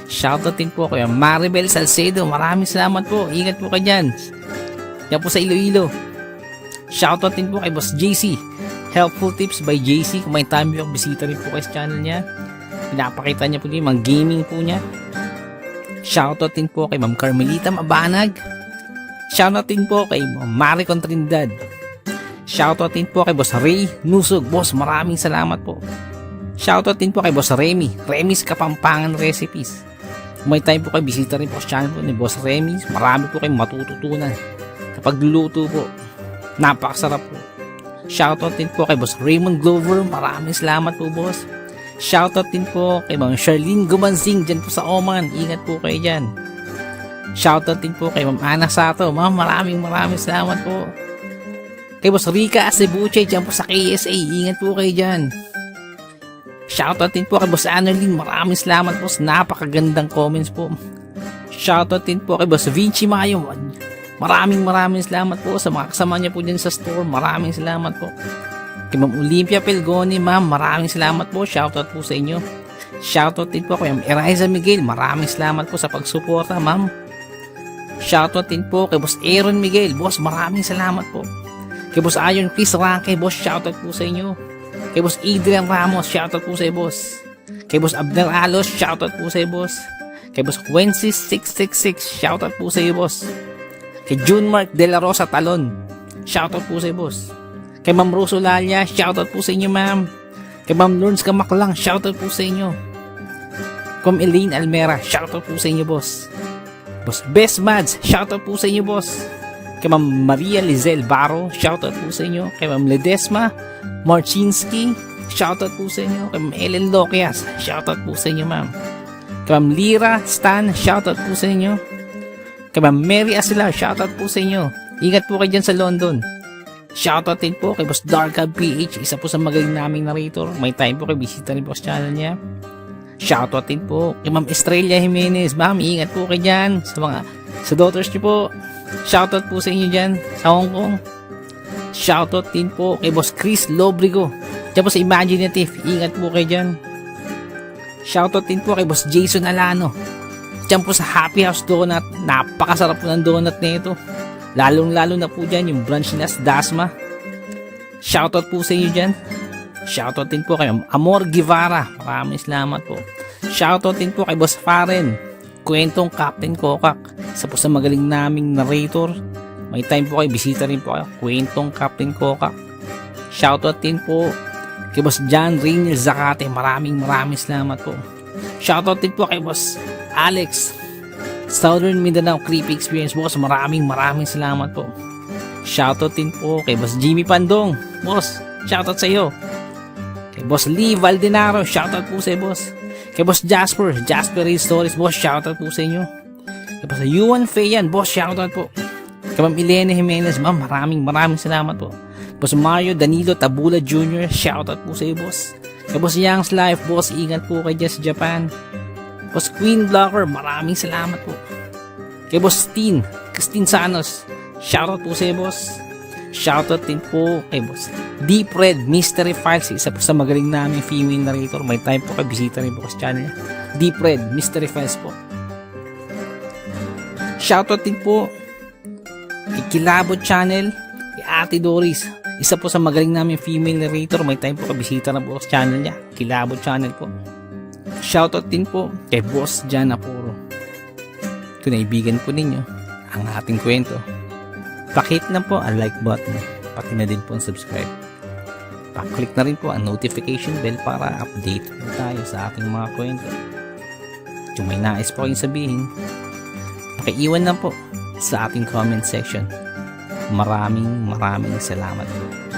Shoutout din po kay Maribel Salcedo. Maraming salamat po. Ingat po kayo dyan. Yan po sa Iloilo. Shoutout din po kay Boss JC. Helpful Tips by JC. Kung may time po, bisita rin po kayo sa channel niya. Pinapakita niya po yung mga gaming po niya. Shoutout din po kay Ma'am Carmelita Mabanag. Shoutout din po kay Maricon Trindad. Shoutout din po kay Boss Ray Nusog. Boss, maraming salamat po. Shoutout din po kay Boss Remy. Remy's Kapampangan Recipes. Kung may time po kayo, bisita rin po sa channel po ni Boss Remy. Marami po kayong matututunan kapag luluto po. Napakasarap po. Shoutout din po kay Boss Raymond Glover. Maraming salamat po, boss. Shoutout din po kay Ma'am Charlene Gumansing dyan po sa Oman. Ingat po kayo dyan. Shoutout din po kay Ma'am Ana Sato. Ma'am, maraming salamat po. Kay Boss Rica Acebuche dyan po sa KSA. Ingat po kayo dyan. Shoutout din po kay Boss Annalyn. Maraming salamat po. Napakagandang comments po. Shoutout din po kay Boss Vinci Mayo. Maraming salamat po sa mga kasama niya po dyan sa store. Maraming salamat po. Kay Ma'am Olympia Pelgoni, ma'am, maraming salamat po. Shoutout po sa inyo. Shoutout din po kay Ma'am Eriza Miguel. Maraming salamat po sa pagsuporta, ma'am. Shoutout din po kay Boss Aaron Miguel. Boss, maraming salamat po. Kay Boss Iron Chris Ranke, boss, shoutout po sa inyo. Kay Boss Adrian Ramos, shoutout po sa iyo, boss. Kay Boss Abner Alos, shoutout po sa iyo, boss. Kay Boss Wences 666, shoutout po sa iyo, boss. Kay June Mark De La Rosa Talon, shoutout po sa iyo, boss. Kay Ma'am Rose Olalia, shoutout po sa inyo, ma'am. Kay Ma'am Lawrence Kamaklang, shoutout po sa inyo. Kay Elaine Almera, shoutout po sa inyo, boss. Boss Best Mads, shoutout po sa inyo, boss. Kay Ma'am Maria Lizelle Baro, shoutout po sa inyo. Kay Ma'am Ledesma Marcinski, shoutout po sa inyo. Kay Ma'am Ellen Loquias, shoutout po sa inyo, ma'am. Kay Ma'am Lira Stan, shoutout po sa inyo. Kay Ma'am Mary Asilar, shoutout po sa inyo. Ingat po kayo dyan sa London. Shoutout din po kay Boss Darkab PH, isa po sa magaling naming narrator. May time po kayo, bisita rin po sa channel niya. Shoutout din po kay Ma'am Estrella Jimenez. Ma'am, ingat po kayo dyan sa daughters niyo po. Shoutout po sa inyo dyan sa Hong Kong. Shoutout din po kay Boss Chris Lobrigo dyan po sa Imaginative. Ingat po kayo dyan. Shoutout din po kay Boss Jason Alano dyan po sa Happy House Donut. Napakasarap po ng donut na ito. Lalo na po dyan yung branch nila sa Dasma. Shoutout po sa inyo dyan. Shoutout din po kay Amor Guevara. Maraming salamat po. Shoutout din po kay Boss Faren Kwentong Captain Kokak, isa po sa magaling naming narrator. May time po kayo, bisita rin po kayo. Kwentong Captain Kokak. Shoutout din po kay Boss John Rainier Zacate. Maraming salamat po. Shoutout din po kay Boss Alex Southern Mindanao Creepy Experience. Boss, maraming salamat po. Shoutout din po kay Boss Jimmy Pandong. Boss, shoutout sa iyo. Kay Boss Lee Valdenaro, shoutout po sa iyo, boss. Kay Boss Jasper Real Stories, boss, shoutout po sa inyo. Kay Boss Yuan Feyan, boss, shoutout po. Kay Ma'am Elena Jimenez, ma'am, maraming salamat po. Boss Mario Danilo Tabula Jr., shoutout po sa iyo, boss. Kay Boss Young's Life, boss, ingat po kayo dyan sa Japan. Boss Queen Blocker, maraming salamat po. Kay Boss Christine Sanos, shoutout po sa iyo, boss. Shoutout din po kay Boss Deep Red Mystery Files, isa po sa magaling namin female narrator. May time po kayo, bisita rin po sa channel niya. Deep Red Mystery Files po. Shoutout din po kay Kilabot Channel, kay Ate Doris, isa po sa magaling namin female narrator. May time po kayo, bisita na po sa channel niya. Kilabot Channel po. Shoutout din po kay Boss Jan Apuro. Kinaibigan po ninyo ang ating kwento. Pakit na po ang like button, pati na din po ang subscribe. Pa-click na rin po ang notification bell para update po tayo sa ating mga kwento. Kung may nais po kayong sabihin, pakiiwan lang po sa ating comment section. Maraming salamat po.